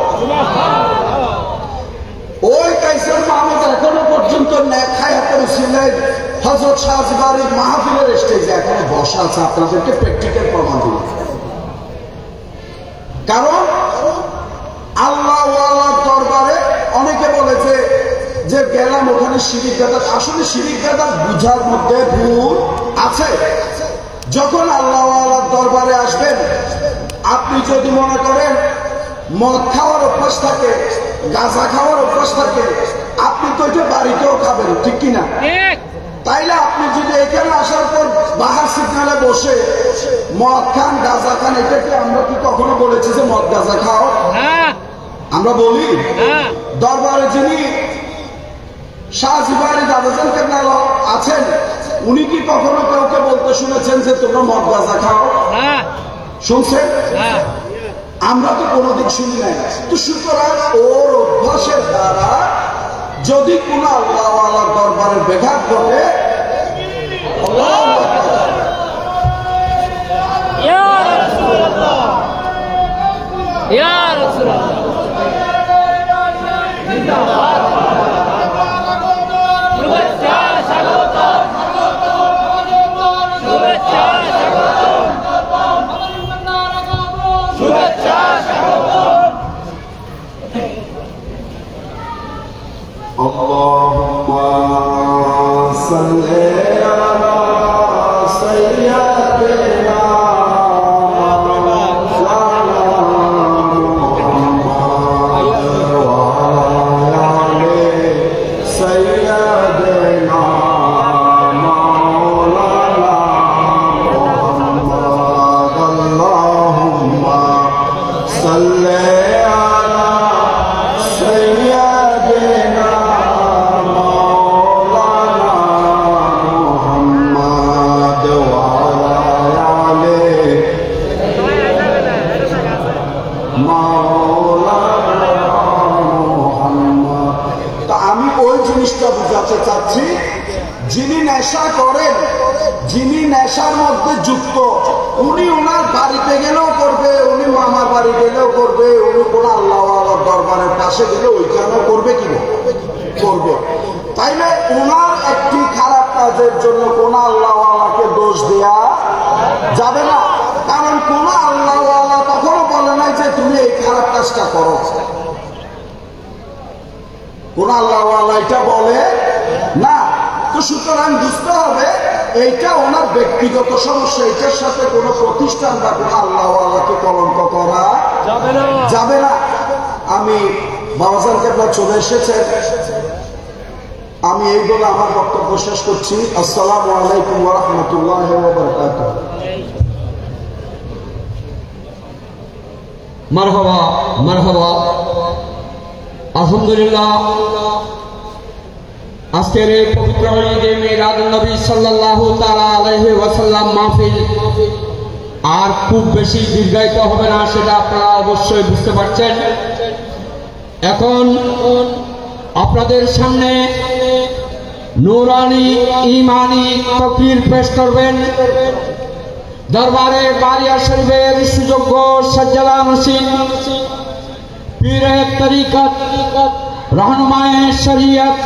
ওই কাইসার মাহমুদ এখনো পর্যন্ত নেক হায়াতের উসিলায় হযরত শাহ জিবারির মাহফিলের স্টেজে এখনো বসা আছে। আপনাদেরকে প্র্যাকটিক্যাল প্রমাণ দিই, কারণ আল্লাহ ওয়ালার দরবারে অনেকে বলেছে যে গেলাম ওখানে শিরিক বেদাত, আসলে শিরিক বেদাত বুঝার মধ্যে ভুল আছে। যখন আল্লাহ ওয়ালার দরবারে আসবেন, আপনি যদি মনে করেন মদ খাওয়ার অভ্যাস থাকে, গাঁজা খাওয়ার অভ্যাস থাকে, আপনি তো এটা বাড়িতেও খাবেন, ঠিক কিনা? তাইলে আপনি যদি এখানে আসার পর বাহার সিগনালে বসে মদ খান, গাঁজা খান, এটা কি আমরা কি কখনো বলেছি যে মদ গাঁজা খাও? আমরা বলি? দরবারে যিনি শাহ জিবারি দাদাজান কেবলা আছেন, উনি কি কখনো কাউকে বলতে শুনেছেন যে তোমরা মদ গাঁজা খাও? শুনছেন? আমরা তো কোনোদিন শুনি নাই। তো সুতরাং ওর অভ্যাসের দ্বারা যদি কোন আল্লাহ ওয়ালার দরবারের ব্যাঘাত ঘটে, যিনি নেশা করেন, যিনি নেশার মধ্যে যুক্ত, উনি ওনার বাড়িতে গেলেও করবে, উনি মামার বাড়ি গেলেও করবে, উনি কোন আল্লাহ ওয়ালার দরবারের পাশে গেলে ওইখানেও করবে, কি করবে। তাইলে ওনার একটি খারাপ কাজের জন্য কোন আল্লাহ ওয়ালাকে দোষ দেয়া যাবে না, কারণ কোন আল্লাহ ওয়ালা কখনো বলে নাই যে তুমি এই খারাপ কাজটা করো। কোন আল্লাহ ওয়ালা এটা বলে না। তো সুতরাং বুঝতে হবে এইটা ওনার ব্যক্তিগত সমস্যা, এটার সাথে কোনো প্রতিষ্ঠান বা কোনো আল্লাহ ওয়ালাকে কলঙ্ক করা যাবে না। আমি বাবাজান কেবলা চলে এসেছেন, আমি এই বলে আমার বক্তব্য শেষ করছি। আসসালামু আলাইকুম ওয়া রাহমাতুল্লাহি ওয়া বারাকাতুহু। মারহাবা মারহাবা। আলহামদুলিল্লাহ, আজকের এই পবিত্র ঈদে মিলাদুন নবী সাল্লাল্লাহু তাআলা আলাইহি ওয়াসাল্লাম মাহফিল আর খুব বেশি দীর্ঘায়িত হবে না, সেটা আপনারা অবশ্যই বুঝতে পারছেন। এখন আপনাদের সামনে নুরানি ইমানি তাকরীর পেশ করবেন দরবারে বারিয়া শরীফের সুযোগ্য সাজ্জাদা নসীব পীরে তরিকত रहनुमाए शरीयत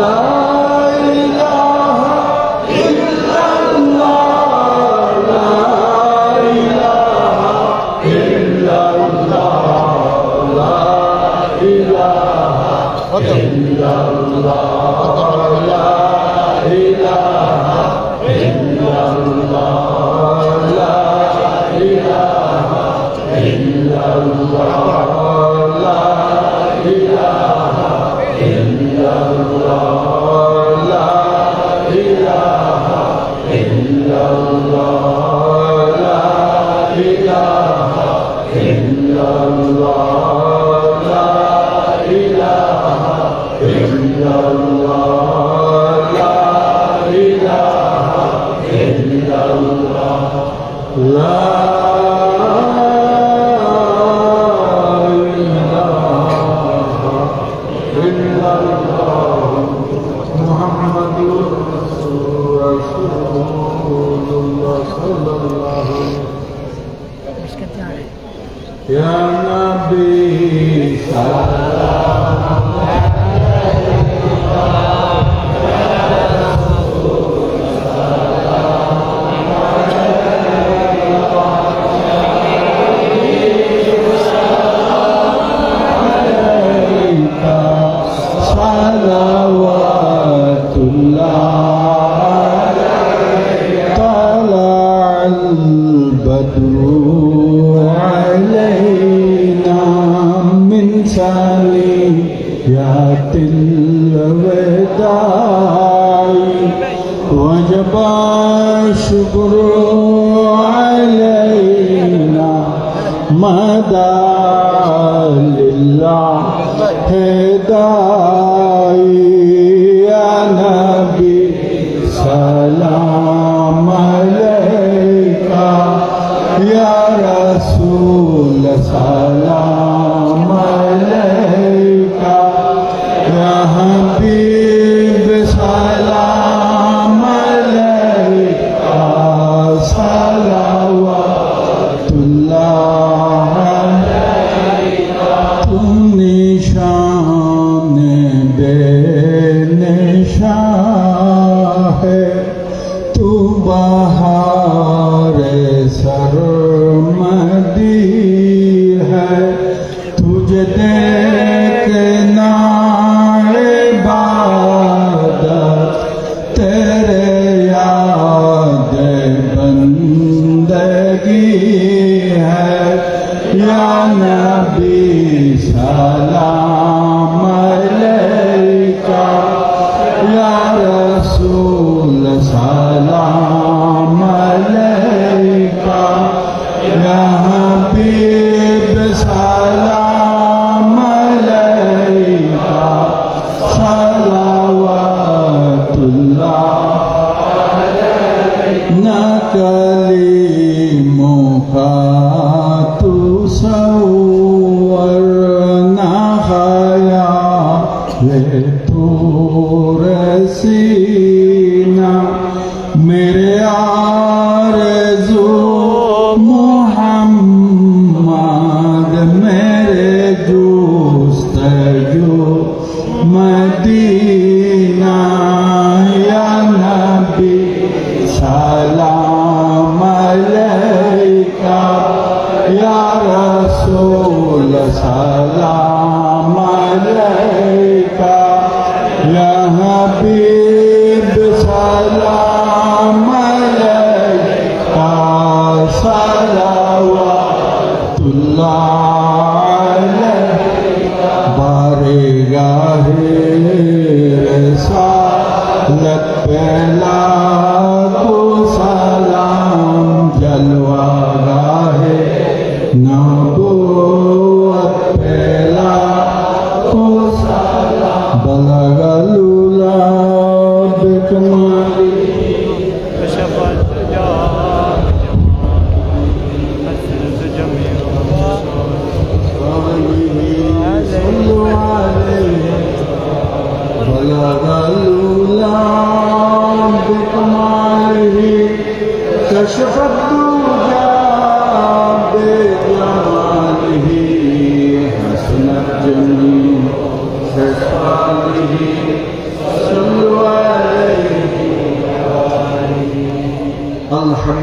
Sali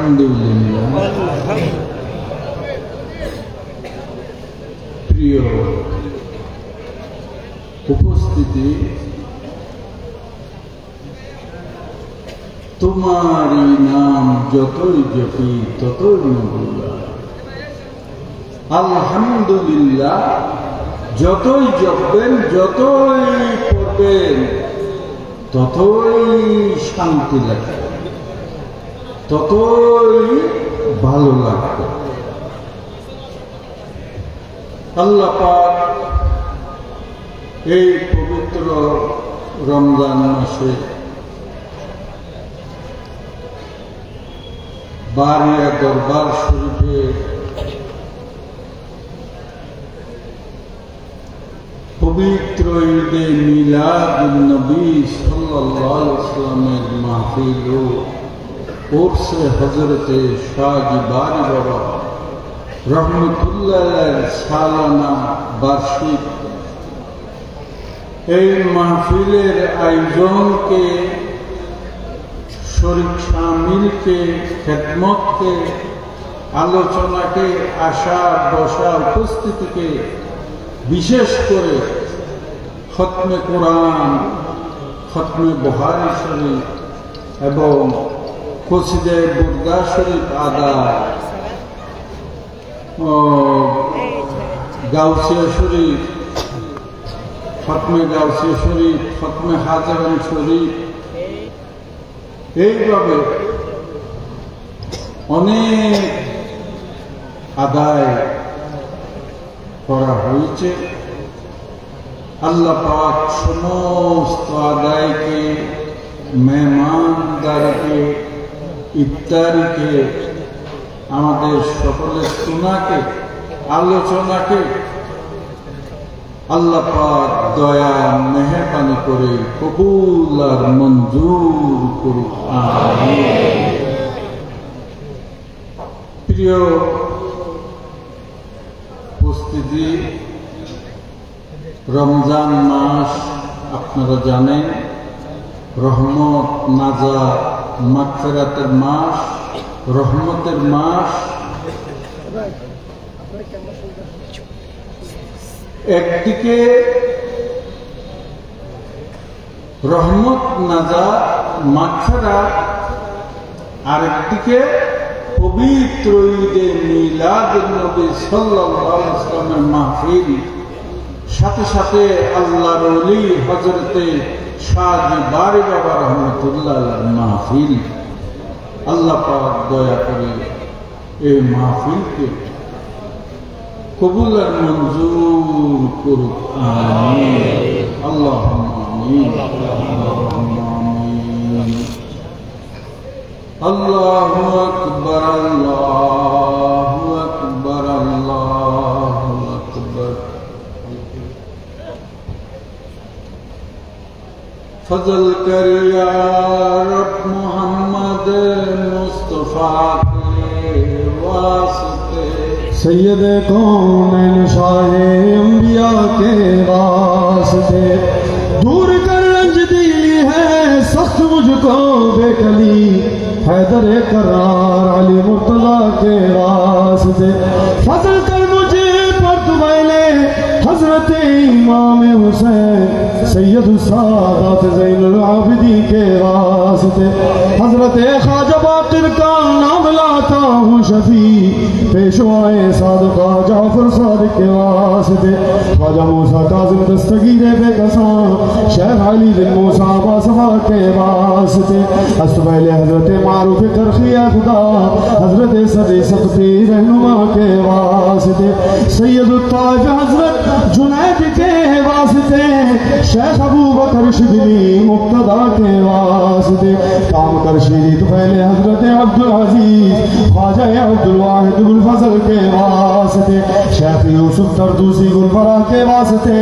আলহামদুলিল্লাহ। প্রিয় উপস্থিতি, তোমারই নাম যতই জপি ততই নবুল্লাহ। আলহামদুলিল্লাহ যতই জপবেন, যতই পড়বেন, ততই শান্তি লাগবে, ততই ভালো লাগবে। আল্লাহ পাক এই পবিত্র রমজান মাসে বারিয়া দরবার শরীফে পবিত্র ঈদে মিলাদুন নবী সাল্লাল্লাহু আলাইহি ওয়াসাল্লামের মাহফিল ও ওরসে হযরতে শাহজি বারি বাবা রহমতুল্লাহের সালানা বার্ষিক এই মাহফিলের আয়োজনকে, শরীক শামিলকে, খেদমতকে, আলোচনাকে, আসা বসা উপস্থিতিকে, বিশেষ করে খতমে কোরআন, খতমে বুখারী শরীফ এবং কসিদে বুরদা শরীফ আদায়, গাউসিয়া শরীফ, খতমে গাউসিয়া শরীফ, খতমে হাজারান শরীফ, এইভাবে অনেক আদায় করা হয়েছে। আল্লাহ পাক সমস্ত আদায়কে, মেহমানদারিকে, ইফতারিকে, আমাদের সকলের শোনাকে, আলোচনাকে আল্লাহ পাক দয়া মেহেরবানি করে কবুল আর মঞ্জুর করুক, আমিন। প্রিয় উপস্থিতি, রমজান মাস আপনারা জানেন রহমত, নাজাত, মাগফিরাতের মাস, রহমতের মাস। একদিকে রহমত, নাজাত, মাগফিরাত, আরেকদিকে পবিত্র ঈদে মিলাদুন নবী সাল্লাল্লাহু আলাইহি ওয়াসাল্লামের মাহফিল, সাথে সাথে আল্লাহর ওলি হযরতে শাহজি বারি বাবা রহমতুল্লাহর মাহফিল। আল্লাহ পাক দয়া করে এই মাহফিলকে কবুল আর মঞ্জুর করুক, আমিন। আল্লাহুম্মা আমিন, আল্লাহুম্মা আমিন। আল্লাহু আকবার, আল্লাহু আকবার, আল্লাহু আকবার। ফজল কর ইয়া রব মুহাম্মদ মুস্তাফা के वास्ते, सैयद कौनैन शाहे अंबिया के वास्ते, दूर कर रंज दिली है सख्त मुझको बेकली, हैदर करार अली मुर्तजा के वास्ते, फजल कर मुझे पर तुम्हारे हजरत इमाम हुसैन सैयद सादात ज़ैनुल आबिदीन के वास्ते, हजरत ख्वाजा बाक़िर का नाम लाता हूँ शफी, पेशवाए सादका जाफर सादिक के वास्ते, ख्वाजा मूसा काज़िम दस्तगीर बेकसा शेख अली बिन मूसा बासफा के वास्ते, अस्पैले हजरत मारूफ करखिया खुदा हजरत सदी सख्ती रहनुमा के वास्ते, सैयद ताज हजरत जुनैद के वास्ते, शेख अबू बकर शिबली मुक्तदा के वास्ते, काम कर शीरी पहले हजरत अब्दुल अजीज ख्वाजा अब्दुल वाहिद गुल फजल के वास्ते, शेख यूसुफ तरदूसी गुलबरा के वास्ते,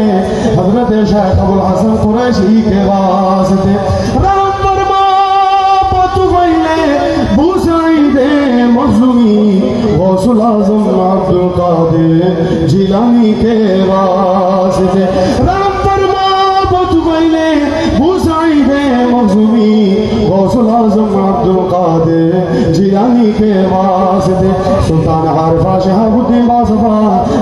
हजरत शेख अबुल हसन कुरैशी के वास्ते, राम फरमा पतु पहले बुसाइदे मखजूमी गौसुल आज़म अब्दुल कादिर जिलानी के वास्ते, राम फरमा पतु पहले बुसाइदे मखजूमी गौसुल आज़म अब्दुल कादिर जिलानी के वास्ते सुल्तान आरिफा शहाबुद्दीन बासफा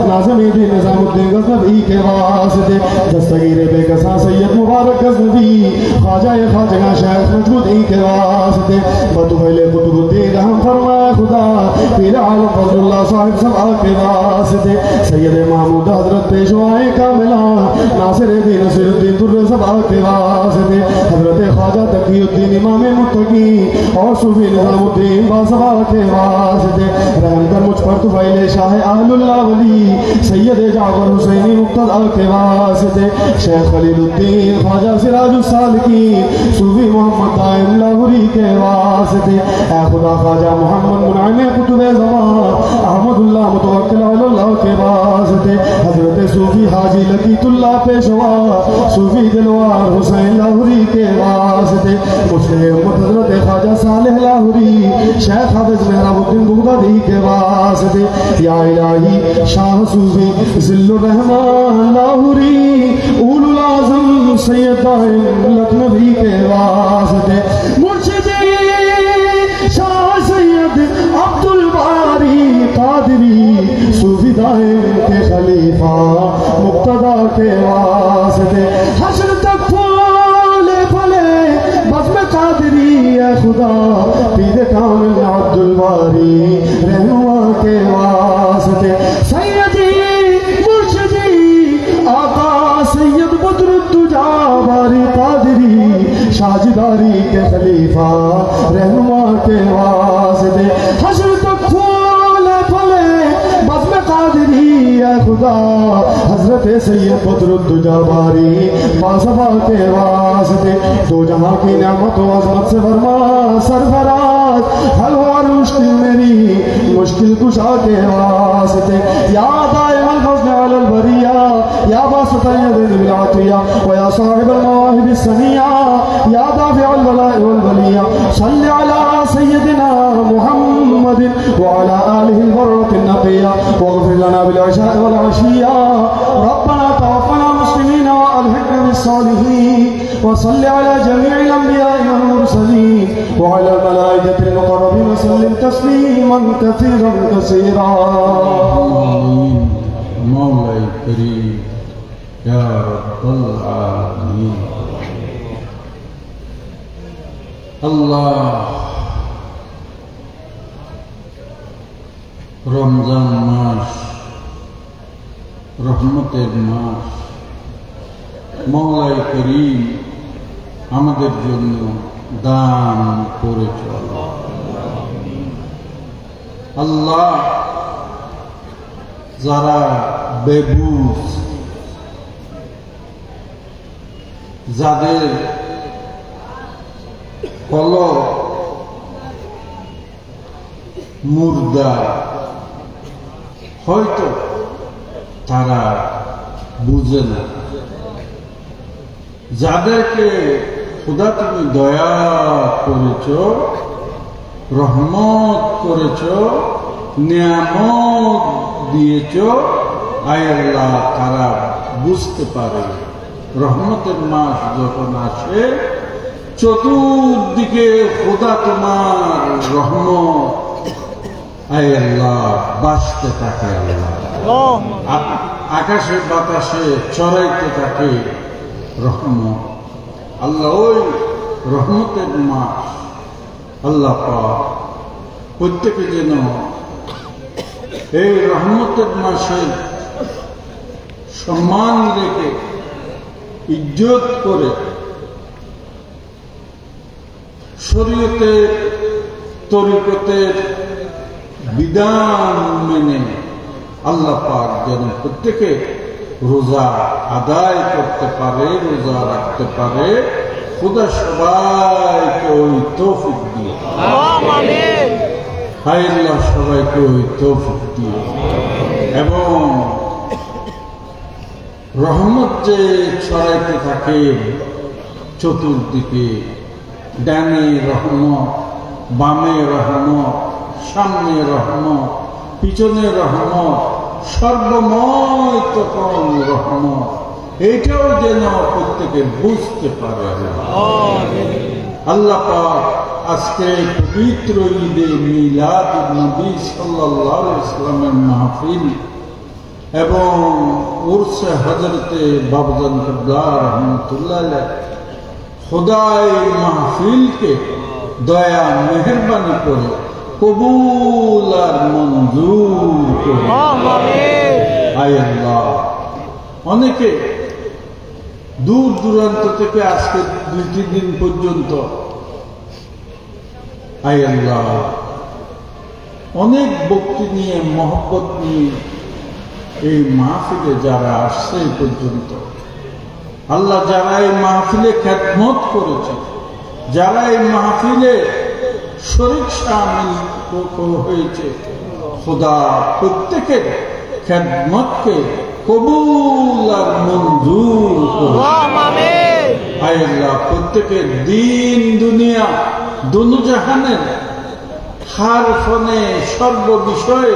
नाज़िमुद्दीन निज़ामुद्दीन गज़नवी के वास्ते दस्तगीर बेकसा सैयद मुबारक गज़नवी ख्वाजा ख्वाजा शेख मजबूदी के वास्ते बतुबैले कुतुबुद्दीन हम फरमाए खुदा पीर आलम फजलुल्लाह साहिब सभा के वास्ते सैयद महमूद हजरत पेशवाए कामिला नासिर दीन नसीरुद्दीन दुर्र सभा के वास्ते हजरत ख्वाजा तकीउद्दीन इमाम मुत्तकी और सूफी निज़ामुद्दीन बासफा के वास्ते रहम कर मुझ पर तुफैले शाह अहलुल्लाह वली सैयद जाफर हुसैनी मुक्तदा के वास्ते शेख खलीलुद्दीन ख्वाजा सिराजुस सालिकीन सूफी मोहम्मद दाइम लाहौरी के वास्ते ऐ खुदा ख्वाजा मोहम्मद मुनाइम कुतुबे ज़मान अहमदुल्लाह मुतवक्किल अल्लाह के वास्ते हजरत सूफी हाजी लकीतुल्लाह पेशवा सूफी दिलवार हुसैन लाहौरी के वास्ते मुस्लिम हजरत ख्वाजा सालेह लाहौरी शेख हाफिज मेहराबुद्दीन बुगदादी के वास्ते या इलाही शाह सूफी जिल्लुर रहमान लाहौरी उलुल आज़म सैयद दाइम लखनवी के वास्ते मुर्शिदे शाह सैयद अब्दुल बारी कादरी सूफी दाइम के खलीफा मुक्तदा के वास्ते हश्र तक फूले फले बज़्म कादरी है खुदा पीर कामिल अब्दुल बारी रहनुमा के वास्ते सैयदी मुर्शिदी आका सैयद बदरुद्दुजा बारी कादरी शाजिदारी के खलीफा रहनुमा के वास्ते हश्र तक फूले फले बज़्म कादरी है खुदा हजरत सैयद बदरुद्दुजा बारी बासफा के वास्ते दो जहां की नेमत व अज़मत से फरमा सरफराज हल और मुश्किल मेरी मुश्किल कुशा के वास्ते या दाइमल फज़ल अलल बरिया या बासतय्यद बिल अतिया व या साहिबल मवाहिब सनिया या दाफिअल बलाइ वल बलिया सल्लि अला सय्यदिना मुहम्मद व अला आलिहिल बर्रतिन नबिया वग़फिर लना बिल इशाइ वल अशिया रब्बना तवफ़्फ़ना मुस्लिमीन व अल्हिक़ना बिस सालिहीन व सल्लि अला जमीइल अंबियाइ वल मुरसलीन व अला अल मलाइकतिल मुक़र्रबीन व सल्लिम तस्लीमन कसीरन कसीरा मौला करीम या रब्बल आलमीन। अल्लाह रमजान मास रहमतेर मास मौলা করিম আমাদের জন্য দান করেছে। আল্লাহ যারা বেবুজ যাদের কলব মুর্দা হয়তো তারা বুঝে না, যাদেরকে খোদা তুমি দয়া করেছ, রহমত করেছ, নিয়ামত দিয়েছ, আয় আল্লাহ তারা বুঝতে পারে রহমতের মাস যখন আসে চতুর্দিকে খোদা তোমার রহমত আয় আল্লাহ বাসতে থাকে, আল্লাহ আকাশে বাতাসে চড়াইতে থাকে রহমত। আল্লাহ ওই রহমতের মাস আল্লাহ পাক প্রত্যেকে যেন এই রহমতের মাসের সম্মান রেখে ইজ্জত করে শরীয়তের তরিকতের বিধান মেনে আল্লাহ পাক যেন প্রত্যেকে রোজা আদায় করতে পারে, রোজা রাখতে পারে। খোদা সবাইকে ওই তৌফিক দিয়ে, হায় আল্লাহ সবাইকে ওই তৌফিক দিয়ে, এবং রহমত যে ছড়াইতে থাকে চতুর্দিকে, ডানে রহমত, বামে রহমত, সামনে রহমত, পিছনে রহমত, সর্বময় তখন রহমত, এইটাও যেন প্রত্যেকে বুঝতে পারে। আল্লাহ পাক আজকে পবিত্র ঈদে মিলাদ নবী সাল্লাল্লাহু আলাইহি সাল্লামের মাহফিল এবং উরসে হযরতে বাবজান কিবলা রাহমাতুল্লাহ আলাইহি খোদা এই মাহফিলকে দয়া মেহেরবানি করে কবুল আর মঞ্জুর করে। আয় আল্লাহ, অনেকে দূর দূরান্ত থেকে আজকে 2-3 দিন পর্যন্ত আয় আল্লাহ অনেক ভক্তি নিয়ে মহব্বত নিয়ে এই মাহফিলে যারা আসছে এই পর্যন্ত, আল্লাহ যারা এই মাহফিলে খেদমত করেছে, যারা এই মাহফিলে শরীক শামিল হয়েছে, খোদা প্রত্যেকের খেদমতকে কবুল আর মঞ্জুর করে। আয় আল্লাহ, প্রত্যেকের দিন দুনিয়া দুনো জাহানের হার ফনে সর্ব বিষয়ে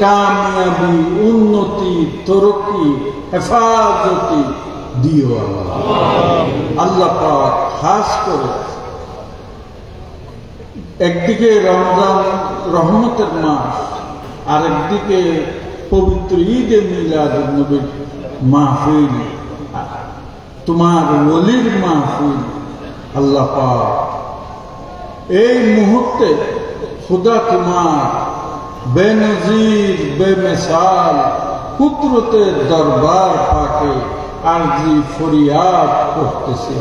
কামিয়াবি, উন্নতি, তরক্কি, হেফাজতি দিও আল্লাহ। আল্লাহ পাক খাস করে একদিকে রমজান রহমতের মাস, আর একদিকে পবিত্র ঈদে মিলাদুন নবীর মাহফিল, তোমার ওলির মাহফিল, আল্লাহ পাক এই মুহূর্তে খুদা তোমার বেনজির বেমিসাল কুদরতের দরবার পাকে আরজি ফরিয়াদ করতেছি।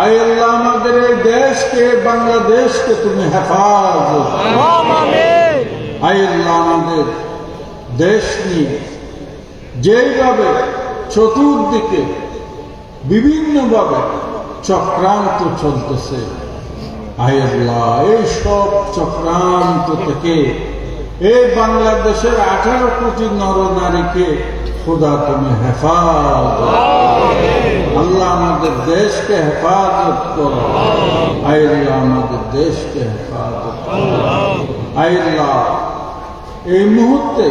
আয় আল্লাহ, আমাদের এই দেশকে, বাংলাদেশকে তুমি হেফাজত। আয় আল্লাহ, আমাদের দেশ নিয়ে যেইভাবে চতুর্দিকে বিভিন্নভাবে চক্রান্ত চলতেছে, আয় আল্লাহ এই সব চক্রান্ত থেকে এই বাংলাদেশের 18 কোটি নরনারীকে খোদা তুমি হেফাজত। আল্লাহ আমাদের দেশকে হেফাজত করো। আয় আল্লাহ আমাদের দেশকে হেফাজত করো। আয় আল্লাহ, এই মুহূর্তে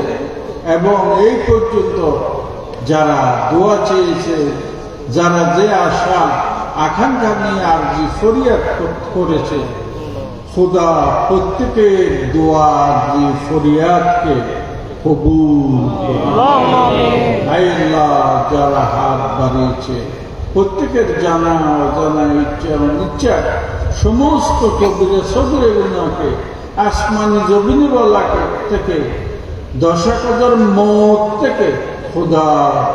এবং এই পর্যন্ত যারা দোয়া চেয়েছে, যারা যে আশা আকাঙ্ক্ষা নিয়ে আরজি ফরিয়াদ করেছে, খোদা প্রত্যেকের দোয়া আরজি ফরিয়াদকে কবুল করো। আয় আল্লাহ, যারা হাত বাড়িয়েছে প্রত্যেকের জানা অজানা ইচ্ছা অনিচ্ছা সমস্ত কবিরে সদরে গুনাহকে আসমানি জমিনে বলাকে থেকে 10,000 মত থেকে খোদা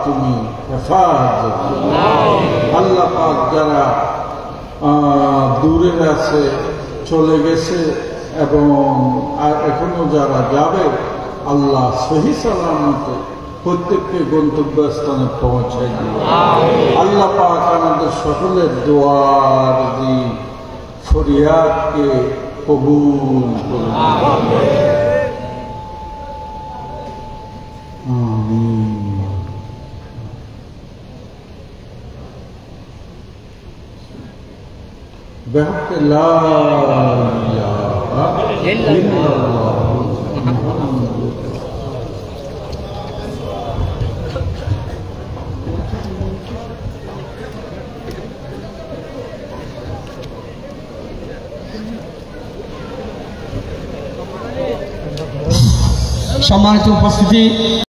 তুমি হেফাজত। আল্লাহ পাক যারা দূরে আছে, চলে গেছে এবং এখনো যারা যাবে, আল্লাহ সহি সালামতে প্রত্যেককে গন্তব্যস্থানে পৌঁছায় দিবে। আল্লাহ পাক আমাদের সকলের দোয়ার দিন ফরিয়াদকে কবুল করুন। আমিন। بحق لا إله إلا الله সম্মানিত উপস্থিতি,